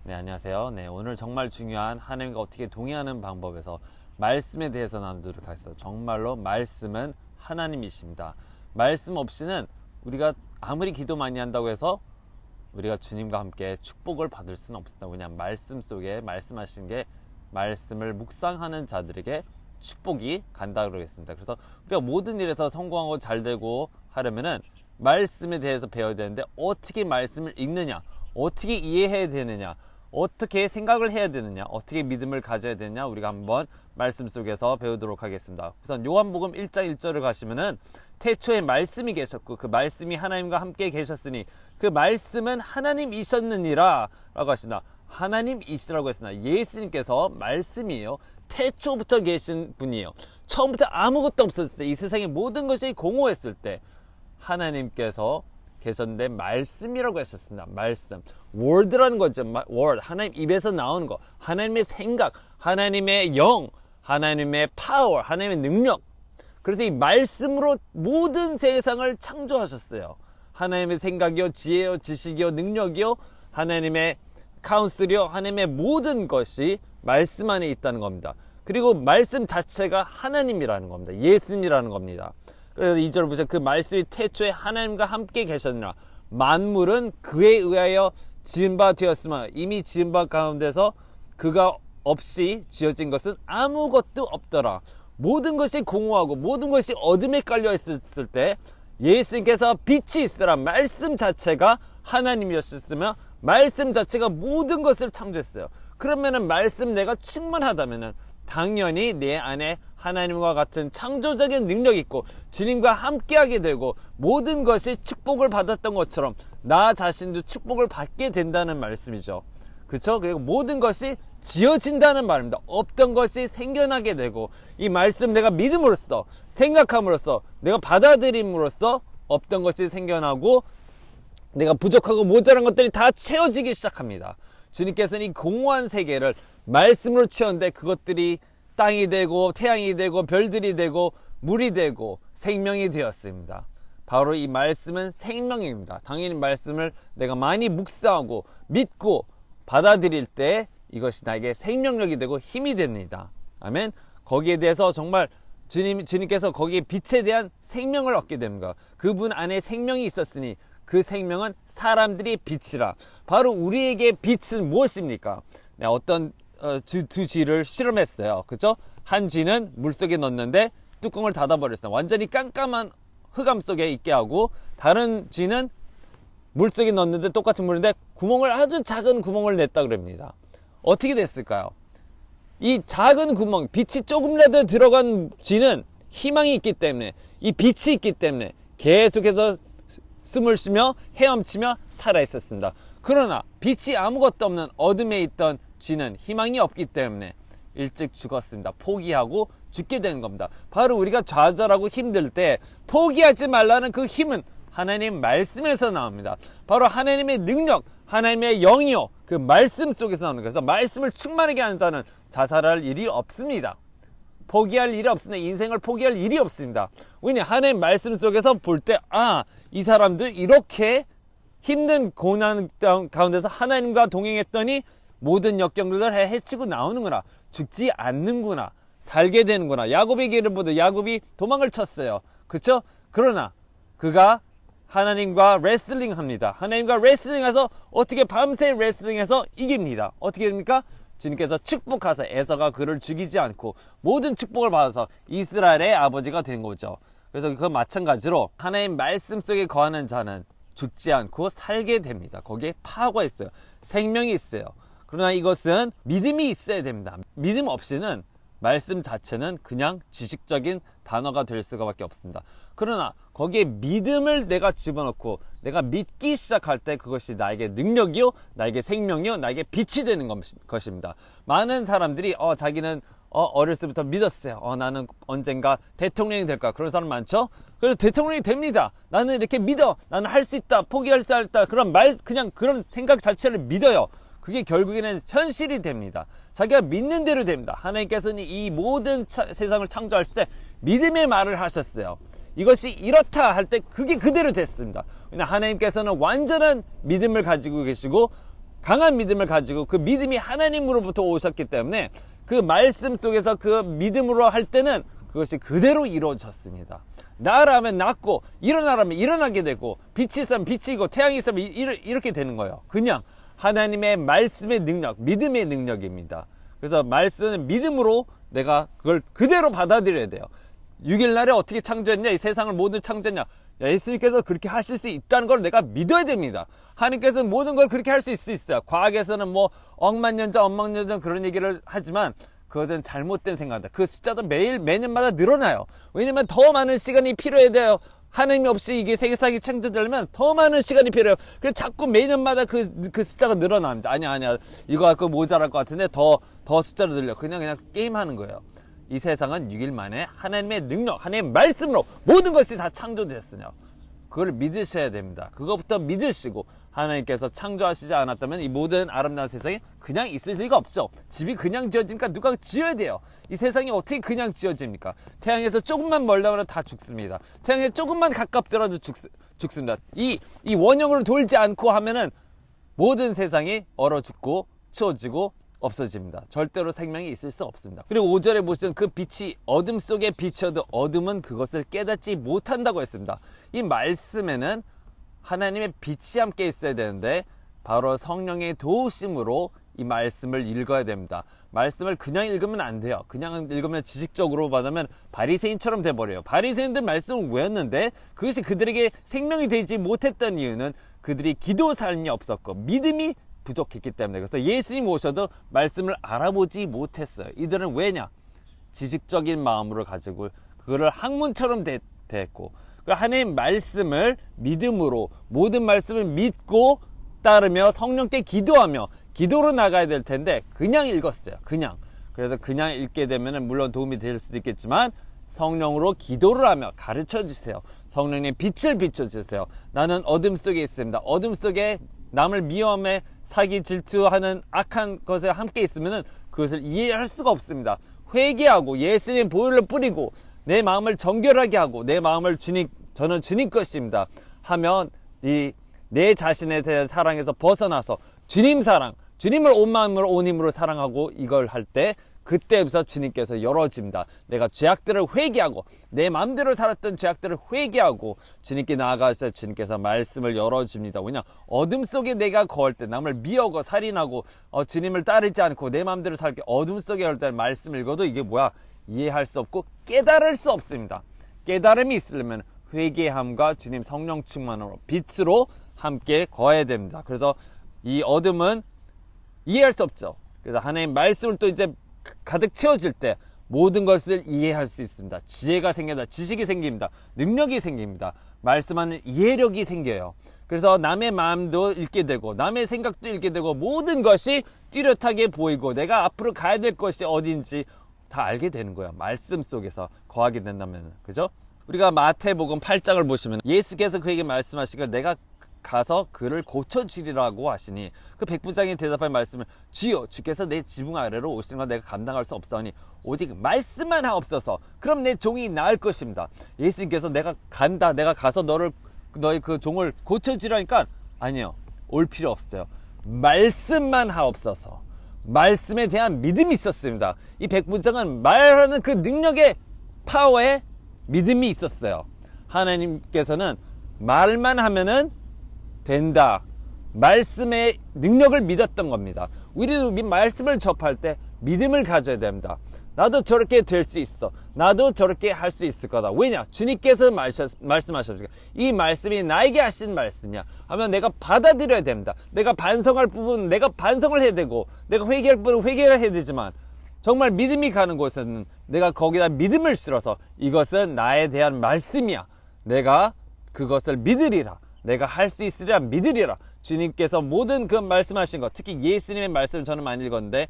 네, 안녕하세요. 네, 오늘 정말 중요한 하나님과 어떻게 동행하는 방법에서 말씀에 대해서 나누도록 하겠습니다. 정말로 말씀은 하나님이십니다. 말씀 없이는 우리가 아무리 기도 많이 한다고 해서 우리가 주님과 함께 축복을 받을 수는 없습니다. 왜냐하면 말씀 속에 말씀하신 게 말씀을 묵상하는 자들에게 축복이 간다 그러겠습니다. 그래서 우리가 모든 일에서 성공하고 잘 되고 하려면은 말씀에 대해서 배워야 되는데, 어떻게 말씀을 읽느냐, 어떻게 이해해야 되느냐, 어떻게 생각을 해야 되느냐, 어떻게 믿음을 가져야 되느냐, 우리가 한번 말씀 속에서 배우도록 하겠습니다. 우선 요한복음 1장 1절을 가시면은 태초에 말씀이 계셨고 그 말씀이 하나님과 함께 계셨으니 그 말씀은 하나님이셨느니라 라고 하시나, 하나님이시라고 했으나 예수님께서 말씀이에요. 태초부터 계신 분이에요. 처음부터 아무것도 없었을 때, 이 세상의 모든 것이 공허했을 때 하나님께서 계셨는데 말씀이라고 하셨습니다. 말씀, word라는 거죠. word, 하나님 입에서 나오는 거, 하나님의 생각, 하나님의 영, 하나님의 power, 하나님의 능력. 그래서 이 말씀으로 모든 세상을 창조하셨어요. 하나님의 생각이요, 지혜요, 지식이요, 능력이요, 하나님의 카운슬이요, 하나님의 모든 것이 말씀 안에 있다는 겁니다. 그리고 말씀 자체가 하나님이라는 겁니다. 예수님이라는 겁니다. 그래서 2절 보세요. 그 말씀이 태초에 하나님과 함께 계셨느라 만물은 그에 의하여 지은 바 되었으며 이미 지은 바 가운데서 그가 없이 지어진 것은 아무것도 없더라. 모든 것이 공허하고 모든 것이 어둠에 깔려 있었을 때 예수님께서 빛이 있으라, 말씀 자체가 하나님이었으며 말씀 자체가 모든 것을 창조했어요. 그러면은 말씀 내가 충만하다면은 당연히 내 안에 하나님과 같은 창조적인 능력이 있고 주님과 함께하게 되고 모든 것이 축복을 받았던 것처럼 나 자신도 축복을 받게 된다는 말씀이죠. 그렇죠? 그리고 모든 것이 지어진다는 말입니다. 없던 것이 생겨나게 되고, 이 말씀 내가 믿음으로써, 생각함으로써, 내가 받아들임으로써 없던 것이 생겨나고 내가 부족하고 모자란 것들이 다 채워지기 시작합니다. 주님께서는 이 공허한 세계를 말씀으로 채웠는데 그것들이 땅이 되고 태양이 되고 별들이 되고 물이 되고 생명이 되었습니다. 바로 이 말씀은 생명입니다. 당연히 말씀을 내가 많이 묵상하고 믿고 받아들일 때 이것이 나에게 생명력이 되고 힘이 됩니다. 아멘. 거기에 대해서 정말 주님께서 거기에 빛에 대한 생명을 얻게 됩니다. 그분 안에 생명이 있었으니 그 생명은 사람들이 빛이라. 바로 우리에게 빛은 무엇입니까? 네, 어떤 두 쥐를 실험했어요. 그죠? 한 쥐는 물속에 넣었는데 뚜껑을 닫아버렸어요. 완전히 깜깜한 흑암 속에 있게 하고, 다른 쥐는 물속에 넣었는데 똑같은 물인데 구멍을, 아주 작은 구멍을 냈다 그럽니다. 어떻게 됐을까요? 이 작은 구멍, 빛이 조금이라도 들어간 쥐는 희망이 있기 때문에, 이 빛이 있기 때문에 계속해서 숨을 쉬며 헤엄치며 살아 있었습니다. 그러나 빛이 아무것도 없는 어둠에 있던 쥐는 희망이 없기 때문에 일찍 죽었습니다. 포기하고 죽게 되는 겁니다. 바로 우리가 좌절하고 힘들 때 포기하지 말라는 그 힘은 하나님 말씀에서 나옵니다. 바로 하나님의 능력, 하나님의 영이요, 그 말씀 속에서 나오는 거예요. 그래서 말씀을 충만하게 하는 자는 자살할 일이 없습니다. 포기할 일이 없습니다. 인생을 포기할 일이 없습니다. 왜냐, 하나님 말씀 속에서 볼 때, 이 사람들 이렇게 힘든 고난 가운데서 하나님과 동행했더니 모든 역경들을 헤치고 나오는구나, 죽지 않는구나, 살게 되는구나. 야곱의 길을 보듯 야곱이 도망을 쳤어요. 그렇죠? 그러나 그가 하나님과 레슬링 합니다. 하나님과 레슬링해서 어떻게 밤새 레슬링해서 이깁니다. 어떻게 됩니까? 주님께서 축복하사 에서가 그를 죽이지 않고 모든 축복을 받아서 이스라엘의 아버지가 된 거죠. 그래서 그 마찬가지로 하나님 말씀 속에 거하는 자는 죽지 않고 살게 됩니다. 거기에 파워가 있어요. 생명이 있어요. 그러나 이것은 믿음이 있어야 됩니다. 믿음 없이는 말씀 자체는 그냥 지식적인 단어가 될 수가 밖에 없습니다. 그러나 거기에 믿음을 내가 집어넣고 내가 믿기 시작할 때 그것이 나에게 능력이요, 나에게 생명이요, 나에게 빛이 되는 것입니다. 많은 사람들이 자기는 어렸을 때부터 믿었어요. 나는 언젠가 대통령이 될까, 그런 사람 많죠. 그래서 대통령이 됩니다. 나는 이렇게 믿어, 나는 할 수 있다, 포기할 수 있다, 그냥 그런 생각 자체를 믿어요. 그게 결국에는 현실이 됩니다. 자기가 믿는 대로 됩니다. 하나님께서는 이 모든 세상을 창조하실 때 믿음의 말을 하셨어요. 이것이 이렇다 할 때 그게 그대로 됐습니다. 왜냐하면 하나님께서는 완전한 믿음을 가지고 계시고 강한 믿음을 가지고 그 믿음이 하나님으로부터 오셨기 때문에 그 말씀 속에서 그 믿음으로 할 때는 그것이 그대로 이루어졌습니다. 나라면 낫고 일어나라면 일어나게 되고 빛이 있으면 빛이고 태양이 있으면 이렇게 되는 거예요. 그냥 하나님의 말씀의 능력, 믿음의 능력입니다. 그래서 말씀은 믿음으로 내가 그걸 그대로 받아들여야 돼요. 6일날에 어떻게 창조했냐, 이 세상을 모두 창조했냐, 예수님께서 그렇게 하실 수 있다는 걸 내가 믿어야 됩니다. 하나님께서는 모든 걸 그렇게 할 수 있어요. 과학에서는 뭐 억만 년 전, 억만 년 전 그런 얘기를 하지만 그것은 잘못된 생각이다. 그 숫자도 매년마다 늘어나요. 왜냐면 더 많은 시간이 필요해야 돼요. 하나님 없이 이게 세상이 창조되려면 더 많은 시간이 필요해요. 그래서 자꾸 매년마다 그 숫자가 늘어납니다. 아니야. 이거 갖고 모자랄 것 같은데 더 숫자를 늘려. 그냥 게임하는 거예요. 이 세상은 6일 만에 하나님의 능력, 하나님의 말씀으로 모든 것이 다 창조됐으며 그걸 믿으셔야 됩니다. 그것부터 믿으시고 하나님께서 창조하시지 않았다면 이 모든 아름다운 세상에 그냥 있을 리가 없죠. 집이 그냥 지어지니까 누가 지어야 돼요. 이 세상이 어떻게 그냥 지어집니까? 태양에서 조금만 멀다면 다 죽습니다. 태양에 조금만 가깝더라도 죽습니다. 이 원형으로 돌지 않고 하면은 모든 세상이 얼어 죽고 추워지고 없어집니다. 절대로 생명이 있을 수 없습니다. 그리고 5절에 보시면 그 빛이 어둠 속에 비춰도 어둠은 그것을 깨닫지 못한다고 했습니다. 이 말씀에는 하나님의 빛이 함께 있어야 되는데 바로 성령의 도우심으로 이 말씀을 읽어야 됩니다. 말씀을 그냥 읽으면 안 돼요. 그냥 읽으면 지식적으로 받으면 바리새인처럼 돼버려요. 바리새인들 말씀을 외웠는데 그것이 그들에게 생명이 되지 못했던 이유는 그들이 기도 삶이 없었고 믿음이 부족했기 때문에. 그래서 예수님 오셔도 말씀을 알아보지 못했어요. 이들은 왜냐? 지식적인 마음으로 가지고 그거를 학문처럼 대했고 하나님 말씀을 믿음으로 모든 말씀을 믿고 따르며 성령께 기도하며 기도로 나가야 될 텐데 그냥 읽었어요. 그래서 그냥 읽게 되면 물론 도움이 될 수도 있겠지만 성령으로 기도를 하며 가르쳐 주세요. 성령의 빛을 비춰주세요. 나는 어둠 속에 있습니다. 어둠 속에 남을 미워함에 사기 질투하는 악한 것에 함께 있으면 그것을 이해할 수가 없습니다. 회개하고 예수님 보혈을 뿌리고 내 마음을 정결하게 하고 내 마음을 저는 주님 것입니다 하면 내 자신에 대한 사랑에서 벗어나서 주님 사랑, 주님을 온 마음으로 온 힘으로 사랑하고 이걸 할 때 그때부터 주님께서 열어집니다. 내가 죄악들을 회개하고 내 마음대로 살았던 죄악들을 회개하고 주님께 나아갈 때 주님께서 말씀을 열어줍니다. 왜냐? 어둠 속에 내가 거할 때 남을 미워하고 살인하고 주님을 따르지 않고 내 마음대로 살게 어둠 속에 할 때 말씀을 읽어도 이게 뭐야? 이해할 수 없고 깨달을 수 없습니다. 깨달음이 있으려면 회개함과 주님 성령 충만으로 빛으로 함께 거해야 됩니다. 그래서 이 어둠은 이해할 수 없죠. 그래서 하나님 말씀을 또 이제 가득 채워질 때 모든 것을 이해할 수 있습니다. 지혜가 생깁니다. 지식이 생깁니다. 능력이 생깁니다. 말씀하는 이해력이 생겨요. 그래서 남의 마음도 읽게 되고 남의 생각도 읽게 되고 모든 것이 뚜렷하게 보이고 내가 앞으로 가야 될 것이 어딘지 다 알게 되는 거예요. 말씀 속에서 거하게 된다면. 그죠? 우리가 마태복음 8장을 보시면 예수께서 그에게 말씀하시기를 내가 가서 그를 고쳐주리라고 하시니 그 백부장이 대답할 말씀을 주여 주께서 내 지붕 아래로 오시는 걸 내가 감당할 수 없사오니 오직 말씀만 하옵소서. 그럼 내 종이 나을 것입니다. 예수님께서 내가 간다, 내가 가서 너의 그 종을 고쳐주라니까 아니요, 올 필요 없어요. 말씀만 하옵소서. 말씀에 대한 믿음이 있었습니다. 이 백부장은 말하는 그 능력의 파워에 믿음이 있었어요. 하나님께서는 말만 하면은 된다. 말씀의 능력을 믿었던 겁니다. 우리도 말씀을 접할 때 믿음을 가져야 됩니다. 나도 저렇게 될 수 있어. 나도 저렇게 할 수 있을 거다. 왜냐? 주님께서 말씀하셨으니까. 이 말씀이 나에게 하신 말씀이야 하면 내가 받아들여야 됩니다. 내가 반성할 부분은 내가 반성을 해야 되고 내가 회개할 부분은 회개를 해야 되지만 정말 믿음이 가는 곳에는 내가 거기다 믿음을 실어서 이것은 나에 대한 말씀이야. 내가 그것을 믿으리라. 내가 할 수 있으리라 믿으리라. 주님께서 모든 그 말씀하신 것, 특히 예수님의 말씀을 저는 많이 읽었는데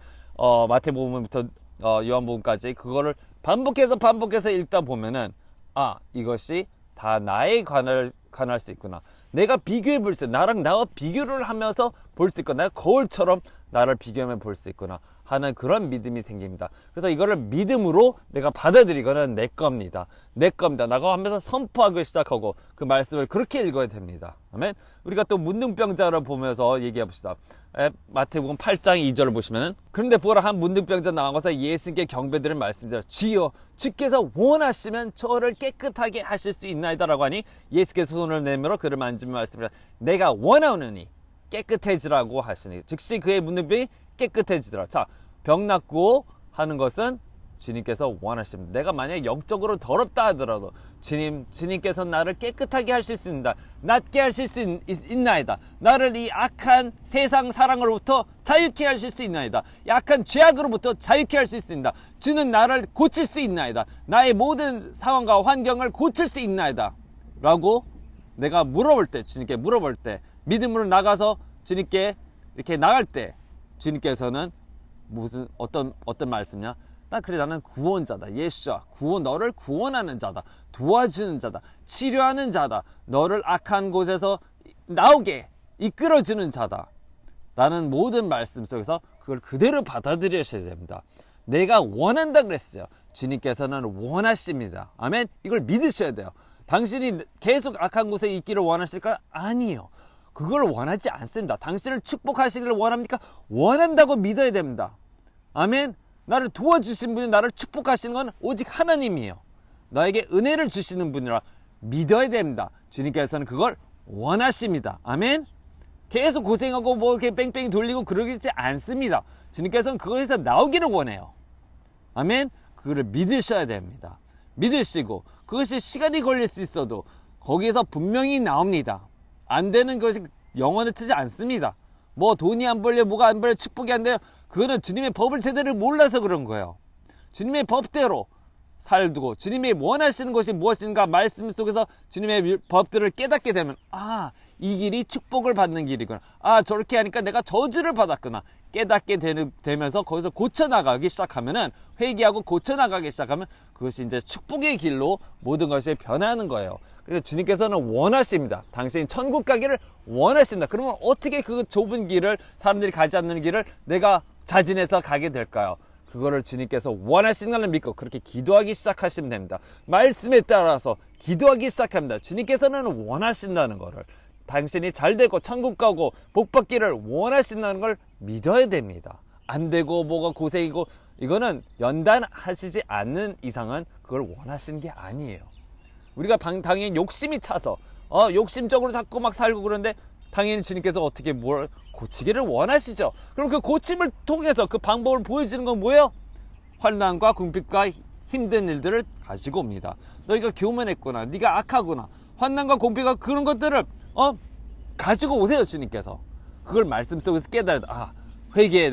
마태복음부터 요한복음까지 그거를 반복해서 읽다 보면은 이것이 다 나에 관할 수 있구나. 내가 비교해 볼 수 있어. 나랑 나와 비교를 하면서 볼 수 있구나. 내가 거울처럼 나를 비교하며 볼 수 있구나 하는 그런 믿음이 생깁니다. 그래서 이거를 믿음으로 내가 받아들이거는 내 겁니다. 내 겁니다. 나가 하면서 선포하기 시작하고 그 말씀을 그렇게 읽어야 됩니다. 아멘. 우리가 또 문둥병자를 보면서 얘기해 봅시다. 마태복음 8장 2절을 보시면은, 그런데 보라, 한 문둥병자 나와서 예수께 경배드리는 말씀이라, 주여 주께서 원하시면 저를 깨끗하게 하실 수 있나이다 라고 하니, 예수께서 손을 내밀어 그를 만지며 말씀이라, 내가 원하오느니 깨끗해지라고 하시니, 즉시 그의 문둥병이 깨끗해지더라. 자, 병 낫고 하는 것은 주님께서 원하십니다. 내가 만약에 영적으로 더럽다 하더라도 주님께서 나를 깨끗하게 하실 수 있다, 낫게 하실 수 있나이다, 나를 이 악한 세상 사랑으로부터 자유케 하실 수 있나이다, 약한 죄악으로부터 자유케 할 수 있습니다. 주는 나를 고칠 수 있나이다, 나의 모든 상황과 환경을 고칠 수 있나이다 라고 내가 물어볼 때, 주님께 물어볼 때, 믿음으로 나가서 주님께 이렇게 나갈 때, 주님께서는 어떤 말씀이냐? 그래, 나는 구원자다. 예수야, 너를 구원하는 자다. 도와주는 자다. 치료하는 자다. 너를 악한 곳에서 나오게 이끌어주는 자다. 라는 모든 말씀 속에서 그걸 그대로 받아들이셔야 됩니다. 내가 원한다 그랬어요. 주님께서는 원하십니다. 아멘. 이걸 믿으셔야 돼요. 당신이 계속 악한 곳에 있기를 원하실까요? 아니요. 그걸 원하지 않습니다. 당신을 축복하시기를 원합니까? 원한다고 믿어야 됩니다. 아멘. 나를 도와주신 분이 나를 축복하시는 건 오직 하나님이에요. 나에게 은혜를 주시는 분이라 믿어야 됩니다. 주님께서는 그걸 원하십니다. 아멘. 계속 고생하고 뭐 이렇게 뺑뺑이 돌리고 그러지 않습니다. 주님께서는 그것에서 나오기를 원해요. 아멘. 그거를 믿으셔야 됩니다. 믿으시고, 그것이 시간이 걸릴 수 있어도 거기에서 분명히 나옵니다. 안 되는 것이 영원히 트지 않습니다. 뭐 돈이 안 벌려, 뭐가 안 벌려, 축복이 안 돼요. 그거는 주님의 법을 제대로 몰라서 그런 거예요. 주님의 법대로 살두고 주님이 원하시는 것이 무엇인가 말씀 속에서 주님의 법들을 깨닫게 되면, 아, 이 길이 축복을 받는 길이구나, 아, 저렇게 하니까 내가 저주를 받았구나 깨닫게 되면서 거기서 고쳐나가기 시작하면은, 회개하고 고쳐나가기 시작하면 그것이 이제 축복의 길로 모든 것이 변하는 거예요. 그래서 주님께서는 원하십니다. 당신이 천국 가기를 원하십니다. 그러면 어떻게 그 좁은 길을, 사람들이 가지 않는 길을 내가 자진해서 가게 될까요? 그거를 주님께서 원하시는 걸 믿고 그렇게 기도하기 시작하시면 됩니다. 말씀에 따라서 기도하기 시작합니다. 주님께서는 원하신다는 거를, 당신이 잘되고 천국 가고 복 받기를 원하신다는 걸 믿어야 됩니다. 안 되고 뭐가 고생이고, 이거는 연단하시지 않는 이상은 그걸 원하시는 게 아니에요. 우리가 당연히 욕심이 차서 욕심적으로 자꾸 막 살고 그러는데, 당연히 주님께서 어떻게 뭘 고치기를 원하시죠. 그럼 그 고침을 통해서 그 방법을 보여주는 건 뭐예요? 환난과 궁핍과 힘든 일들을 가지고 옵니다. 너희가 교만했구나, 네가 악하구나, 환난과 궁핍과 그런 것들을 가지고 오세요. 주님께서 그걸 말씀 속에서 깨달아, 회개해야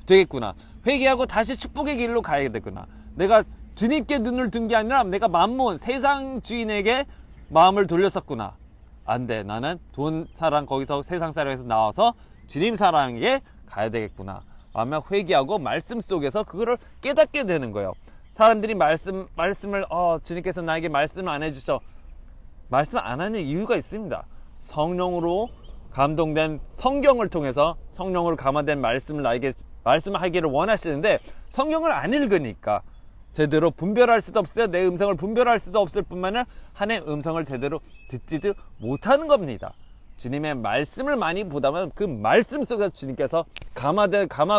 되겠구나, 회개하고 다시 축복의 길로 가야 되겠구나, 내가 주님께 눈을 든 게 아니라 내가 만몬 세상 주인에게 마음을 돌렸었구나, 안 돼, 나는 돈 사랑, 거기서 세상 사랑에서 나와서 주님 사랑에 가야 되겠구나 하며 회개하고 말씀 속에서 그거를 깨닫게 되는 거예요. 사람들이 말씀을 주님께서 나에게 말씀을 안 해주셔, 말씀 안 하는 이유가 있습니다. 성령으로 감동된 성경을 통해서, 성령으로 감화된 말씀을 나에게 말씀을 하기를 원하시는데, 성경을 안 읽으니까 제대로 분별할 수도 없어요. 내 음성을 분별할 수도 없을 뿐만 아니라 하나님의 음성을 제대로 듣지도 못하는 겁니다. 주님의 말씀을 많이 보다 보면 그 말씀 속에서 주님께서 감화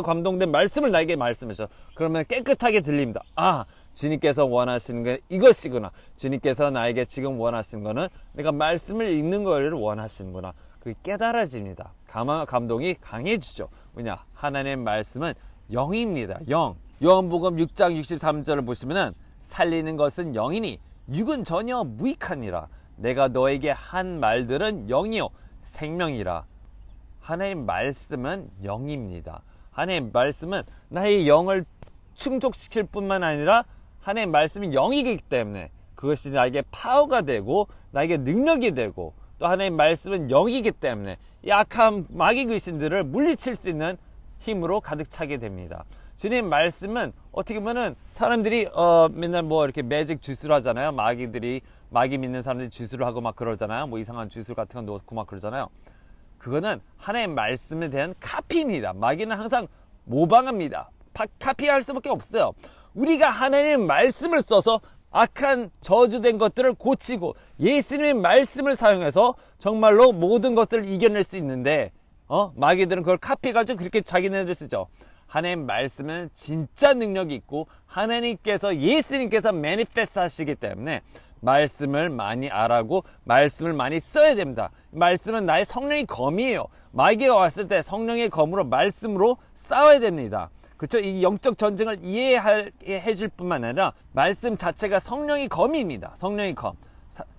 감동된 말씀을 나에게 말씀하셔. 그러면 깨끗하게 들립니다. 아, 주님께서 원하시는 게 이것이구나, 주님께서 나에게 지금 원하시는 거는 내가 말씀을 읽는 걸 원하시는구나, 그게 깨달아집니다. 감동이 강해지죠. 왜냐, 하나님의 말씀은 영입니다. 영. 요한복음 6장 63절을 보시면은, 살리는 것은 영이니 육은 전혀 무익하니라. 내가 너에게 한 말들은 영이요 생명이라. 하나님의 말씀은 영입니다. 하나님의 말씀은 나의 영을 충족시킬 뿐만 아니라 하나님의 말씀이 영이기 때문에 그것이 나에게 파워가 되고 나에게 능력이 되고, 또 하나님의 말씀은 영이기 때문에 약한 마귀 귀신들을 물리칠 수 있는 힘으로 가득 차게 됩니다. 주님 말씀은 어떻게 보면은 사람들이 맨날 뭐 이렇게 매직 주스를 하잖아요. 마귀 믿는 사람들이 주스를 하고 막 그러잖아요. 뭐 이상한 주스 같은 거 놓고 막 그러잖아요. 그거는 하나님의 말씀에 대한 카피입니다. 마귀는 항상 모방합니다. 카피할 수밖에 없어요. 우리가 하나님의 말씀을 써서 악한 저주된 것들을 고치고 예수님의 말씀을 사용해서 정말로 모든 것들을 이겨낼 수 있는데 마귀들은 그걸 카피해가지고 그렇게 자기네들 쓰죠. 하나님의 말씀은 진짜 능력이 있고 하나님께서 예수님께서 매니페스트 하시기 때문에 말씀을 많이 알아고 말씀을 많이 써야 됩니다. 말씀은 나의 성령의 검이에요. 마귀가 왔을 때 성령의 검으로 말씀으로 싸워야 됩니다. 그렇죠? 이 영적 전쟁을 이해해 줄 뿐만 아니라 말씀 자체가 성령의 검입니다. 성령의 검.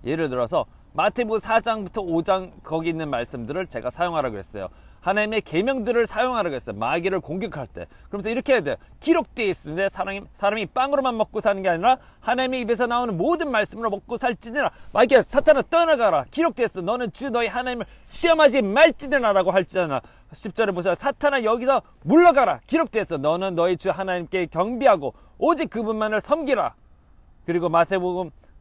예를 들어서 마태복음 4장부터 5장 거기 있는 말씀들을 제가 사용하라고 했어요. 하나님의 계명들을 사용하라고 했어요. 마귀를 공격할 때. 그러면서 이렇게 해야 돼요. 기록되어 있습니다. 사람이 빵으로만 먹고 사는 게 아니라 하나님의 입에서 나오는 모든 말씀으로 먹고 살지니라. 마귀야, 사탄아 떠나가라. 기록되어 있어. 너는 주 너희 하나님을 시험하지 말지니라 라고 할지니라. 10절에 보세요. 사탄아 여기서 물러가라. 기록되어 있어. 너는 너희 주 하나님께 경배하고 오직 그분만을 섬기라. 그리고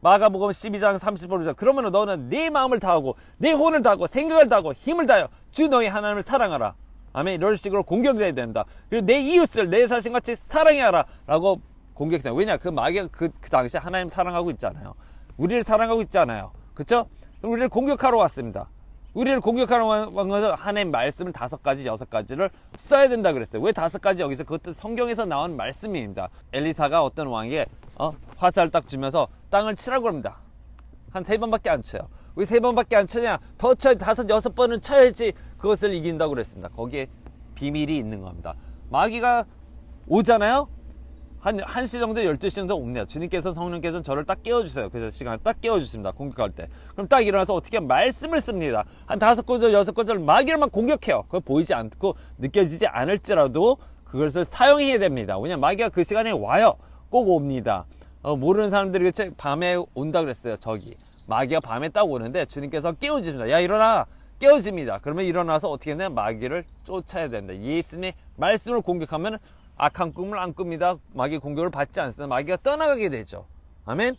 마가복음 12장 30절에 그러면 너는 네 마음을 다하고 네 혼을 다하고 생각을 다하고 힘을 다하여 주 너희 하나님을 사랑하라. 아멘. 이런 식으로 공격해야 됩니다. 그리고 내 이웃을 내 자신같이 사랑해야 하라 라고 공격해요. 왜냐? 그 마귀가 그 당시에 하나님 사랑하고 있잖아요. 우리를 사랑하고 있잖아요. 그쵸? 우리를 공격하러 왔습니다. 우리를 공격하러 온 것은 하나님 말씀을 5가지, 6가지를 써야 된다 그랬어요. 왜 5가지? 여기서 그것도 성경에서 나온 말씀입니다. 엘리사가 어떤 왕에게 화살을 딱 주면서 땅을 치라고 합니다. 한 3번밖에 안 쳐요. 왜 3번밖에 안 치냐? 더 쳐야 5, 6번은 쳐야지 그것을 이긴다고 그랬습니다. 거기에 비밀이 있는 겁니다. 마귀가 오잖아요. 한 1시 정도, 12시 정도 옵니다. 주님께서, 성령께서는 저를 딱 깨워주세요. 그래서 시간을 딱 깨워주십니다. 공격할 때. 그럼 딱 일어나서 어떻게 말씀을 씁니다. 한 5구절, 6구절 마귀를만 공격해요. 그걸 보이지 않고 느껴지지 않을지라도 그것을 사용해야 됩니다. 왜냐면 마귀가 그 시간에 와요. 꼭 옵니다. 모르는 사람들이 밤에 온다 그랬어요. 저기 마귀가 밤에 딱 오는데 주님께서 깨워주십니다. 야 일어나. 깨워집니다. 그러면 일어나서 어떻게 했냐? 마귀를 쫓아야 된다. 예수님의 말씀을 공격하면 악한 꿈을 안 꿉니다. 마귀 공격을 받지 않습니다. 마귀가 떠나가게 되죠. 아멘.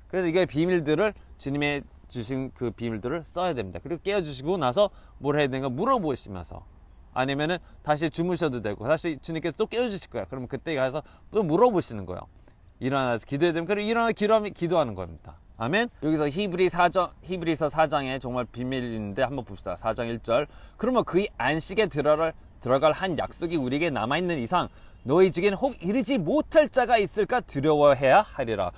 그래서 이게 비밀들을 주님의 주신 그 비밀들을 써야 됩니다. 그리고 깨워주시고 나서 뭘 해야 되는가 물어보시면서, 아니면은 다시 주무셔도 되고 다시 주님께서 또 깨워주실 거야. 그러면 그때 가서 또 물어보시는 거예요. 일어나서 기도해야 되면 그럼 일어나 기도하는 겁니다. 아멘. 여기서 히브리서 4장에 정말 비밀이 있는데 한번 봅시다. 4장 1절. 그러면 그의 안식에 들어갈 한 약속이 우리에게 남아있는 이상 너희 중에는 혹 이르지 못할 자가 있을까 두려워해야 하리라.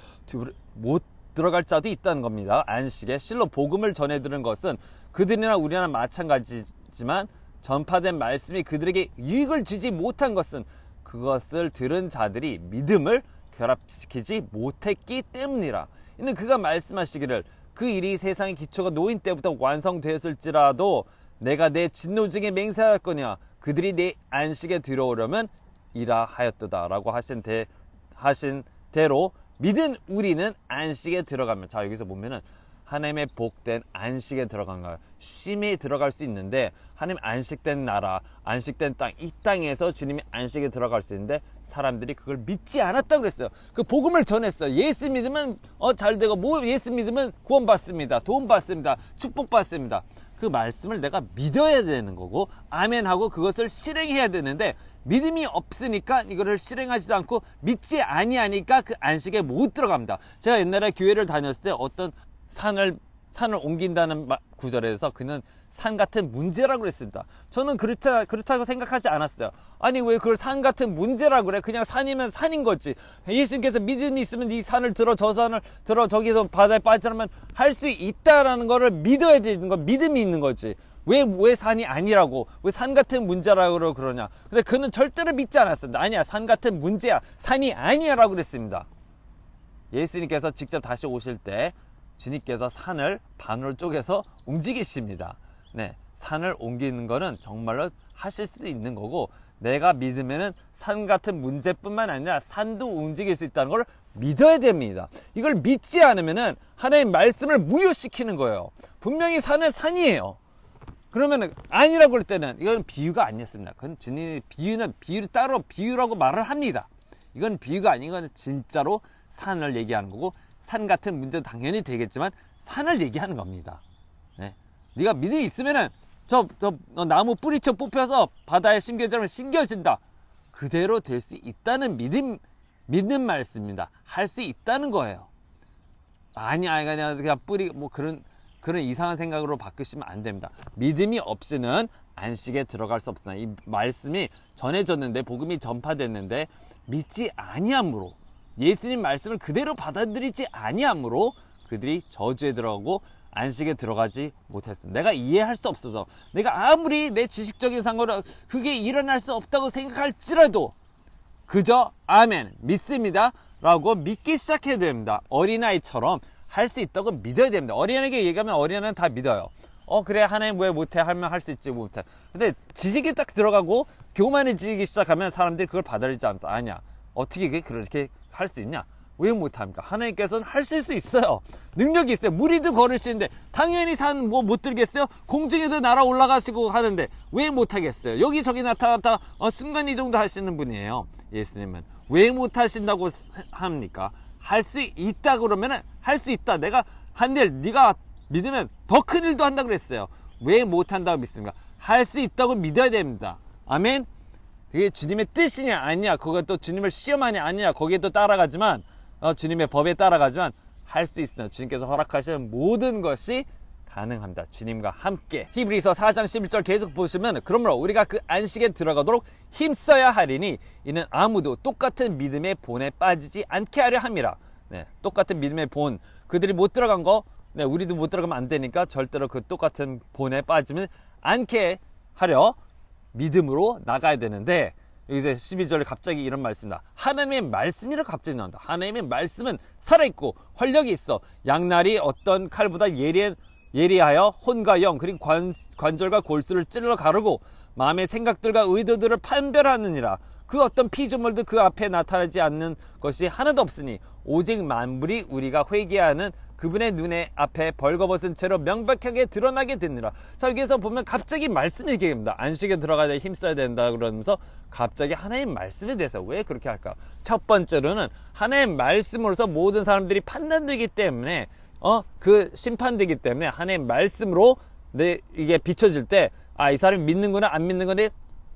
못 들어갈 자도 있다는 겁니다. 안식에 실로 복음을 전해드는 것은 그들이나 우리나 마찬가지지만 전파된 말씀이 그들에게 유익을 주지 못한 것은 그것을 들은 자들이 믿음을 결합시키지 못했기 때문이라. 이는 그가 말씀하시기를 그 일이 세상의 기초가 놓인 때부터 완성되었을지라도 내가 내 진노 중에 맹세할 거냐 그들이 내 안식에 들어오려면 이라 하였도다 라고 하신 대로 믿은 우리는 안식에 들어가면, 자 여기서 보면은 하나님의 복된 안식에 들어간 거예요. 쉼에 들어갈 수 있는데 하나님 안식된 나라, 안식된 땅, 이 땅에서 주님이 안식에 들어갈 수 있는데 사람들이 그걸 믿지 않았다고 그랬어요. 그 복음을 전했어요. 예수 믿으면 잘 되고, 예수 믿으면 구원받습니다, 도움받습니다, 축복받습니다. 그 말씀을 내가 믿어야 되는 거고 아멘 하고 그것을 실행해야 되는데 믿음이 없으니까 이거를 실행하지도 않고 믿지 아니하니까 그 안식에 못 들어갑니다. 제가 옛날에 교회를 다녔을 때 어떤 산을 옮긴다는 구절에서 그는 산 같은 문제라고 그랬습니다. 저는 그렇다고 생각하지 않았어요. 아니 왜 그걸 산 같은 문제라고 그래? 그냥 산이면 산인 거지. 예수님께서 믿음이 있으면 이 산을 들어 저 산을 들어 저기서 바다에 빠지라면 할 수 있다라는 거를 믿어야 되는 거, 믿음이 있는 거지. 왜 산이 아니라고, 왜 산 같은 문제라고 그러냐. 근데 그는 절대로 믿지 않았습니다. 아니야, 산 같은 문제야, 산이 아니야 라고 그랬습니다. 예수님께서 직접 다시 오실 때 주님께서 산을 반으로 쪼개서 움직이십니다. 네, 산을 옮기는 거는 정말로 하실 수 있는 거고, 내가 믿으면은 산 같은 문제뿐만 아니라 산도 움직일 수 있다는 걸 믿어야 됩니다. 이걸 믿지 않으면은 하나님의 말씀을 무효시키는 거예요. 분명히 산은 산이에요. 그러면 아니라고 그럴 때는 이건 비유가 아니었습니다. 그건 주님의 비유를 따로 비유라고 말을 합니다. 이건 비유가 아닌 건 진짜로 산을 얘기하는 거고, 산 같은 문제도 당연히 되겠지만 산을 얘기하는 겁니다. 네. 네가 믿음이 있으면은 나무 뿌리쳐 뽑혀서 바다에 심겨지면 심겨진다. 그대로 될 수 있다는 믿는 말씀입니다. 할 수 있다는 거예요. 아니야, 그냥 뿌리, 뭐 그런 이상한 생각으로 바꾸시면 안 됩니다. 믿음이 없이는 안식에 들어갈 수 없으나, 이 말씀이 전해졌는데, 복음이 전파됐는데, 믿지 아니함으로, 예수님 말씀을 그대로 받아들이지 아니함으로 그들이 저주에 들어가고 안식에 들어가지 못했습니다. 내가 이해할 수 없어서, 내가 아무리 내 지식적인 상으로 그게 일어날 수 없다고 생각할지라도 그저 아멘, 믿습니다 라고 믿기 시작해야 됩니다. 어린아이처럼 할 수 있다고 믿어야 됩니다. 어린아이에게 얘기하면 어린아이는 다 믿어요. 그래, 하나님 왜 못해? 하면 할 수 있지, 못해. 근데 지식이 딱 들어가고 교만해지기 시작하면 사람들이 그걸 받아들이지 않습니다. 아니야, 어떻게 그렇게 할 수 있냐? 왜 못합니까? 하나님께서는 하실 수 있어요. 능력이 있어요. 무리도 걸으시는데 당연히 산 못 들겠어요? 공중에도 날아 올라가시고 하는데 왜 못하겠어요? 여기저기 나타났다 순간이동도 하시는 분이에요. 예수님은 왜 못하신다고 합니까? 할 수 있다 그러면은 할 수 있다. 내가 한 일 네가 믿으면 더 큰 일도 한다 그랬어요. 왜 못한다고 믿습니까? 할 수 있다고 믿어야 됩니다. 아멘. 그게 주님의 뜻이냐 아니냐, 그것도 주님을 시험하냐 아니냐, 거기에 또 따라가지만 주님의 법에 따라가지만 할 수 있으나 주님께서 허락하시는 모든 것이 가능합니다. 주님과 함께. 히브리서 4장 11절 계속 보시면, 그러므로 우리가 그 안식에 들어가도록 힘써야 하리니 이는 아무도 똑같은 믿음의 본에 빠지지 않게 하려 함이라. 네, 똑같은 믿음의 본, 그들이 못 들어간 거, 네, 우리도 못 들어가면 안 되니까 절대로 그 똑같은 본에 빠지면 않게 하려 믿음으로 나가야 되는데, 여기서 12절에 갑자기 이런 말씀이다. 하나님의 말씀이라 갑자기 나온다. 하나님의 말씀은 살아있고 활력이 있어 양날이 어떤 칼보다 예리하여 혼과 영, 그리고 관절과 골수를 찔러 가르고 마음의 생각들과 의도들을 판별하느니라. 그 어떤 피조물도 그 앞에 나타나지 않는 것이 하나도 없으니 오직 만물이 우리가 회개하는 그분의 눈에 앞에 벌거벗은 채로 명백하게 드러나게 되느라. 자, 여기에서 보면 갑자기 말씀이 얘기합니다. 안식에 들어가야 돼, 힘써야 된다 그러면서 갑자기 하나님 말씀에 대해서 왜 그렇게 할까? 첫 번째로는 하나님 말씀으로서 모든 사람들이 판단되기 때문에 그 심판되기 때문에 하나님 말씀으로 이게 비춰질 때, 이 사람이 믿는구나 안 믿는구나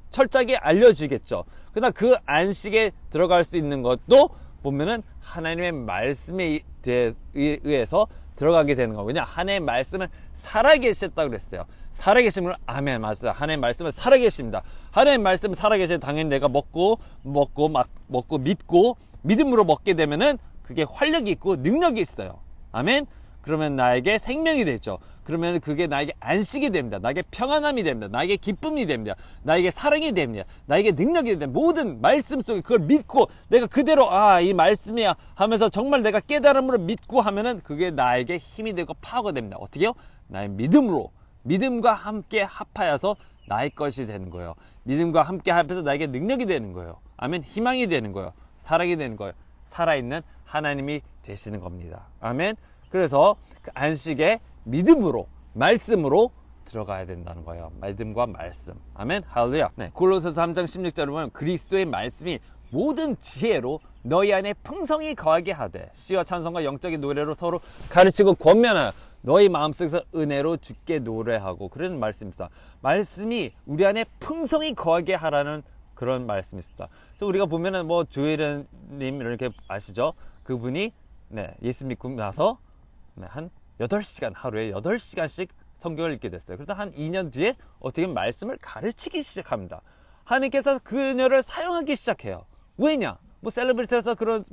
철저하게 알려지겠죠. 그러나 그 안식에 들어갈 수 있는 것도 보면은 하나님의 말씀에 의해서 들어가게 되는 거예요. 왜냐? 하나님의 말씀은 살아계셨다고 그랬어요. 살아계심을, 아멘, 맞아요. 하나님의 말씀은 살아계십니다. 하나님의 말씀은 살아계시면 당연히 내가 먹고 믿고 믿음으로 먹게 되면은 그게 활력이 있고 능력이 있어요. 아멘. 그러면 나에게 생명이 되죠. 그러면 그게 나에게 안식이 됩니다. 나에게 평안함이 됩니다. 나에게 기쁨이 됩니다. 나에게 사랑이 됩니다. 나에게 능력이 됩니다. 모든 말씀 속에 그걸 믿고 내가 그대로 이 말씀이야 하면서 정말 내가 깨달음으로 믿고 하면은 그게 나에게 힘이 되고 파워가 됩니다. 어떻게요? 나의 믿음으로, 믿음과 함께 합하여서 나의 것이 되는 거예요. 믿음과 함께 합해서 나에게 능력이 되는 거예요. 아멘. 희망이 되는 거예요. 사랑이 되는 거예요. 살아있는 하나님이 되시는 겁니다. 아멘. 그래서 그 안식에 믿음으로, 말씀으로 들어가야 된다는 거예요. 믿음과 말씀. 아멘. 할렐루야. 네, 골로새서 3장 16절을 보면 그리스도의 말씀이 모든 지혜로 너희 안에 풍성히 거하게 하되 시와 찬송과 영적인 노래로 서로 가르치고 권면하여 너희 마음속에서 은혜로 주께 노래하고, 그런 말씀입니다. 말씀이 우리 안에 풍성히 거하게 하라는 그런 말씀이 있습니다. 그래서 우리가 보면은 조혜련님 이렇게 아시죠? 그분이 예수 믿고 나서 한 8시간, 하루에 8시간씩 성경을 읽게 됐어요. 그러다 한 2년 뒤에 어떻게 보면 말씀을 가르치기 시작합니다. 하나님께서 그녀를 사용하기 시작해요. 왜냐? 셀러브리티에서 그런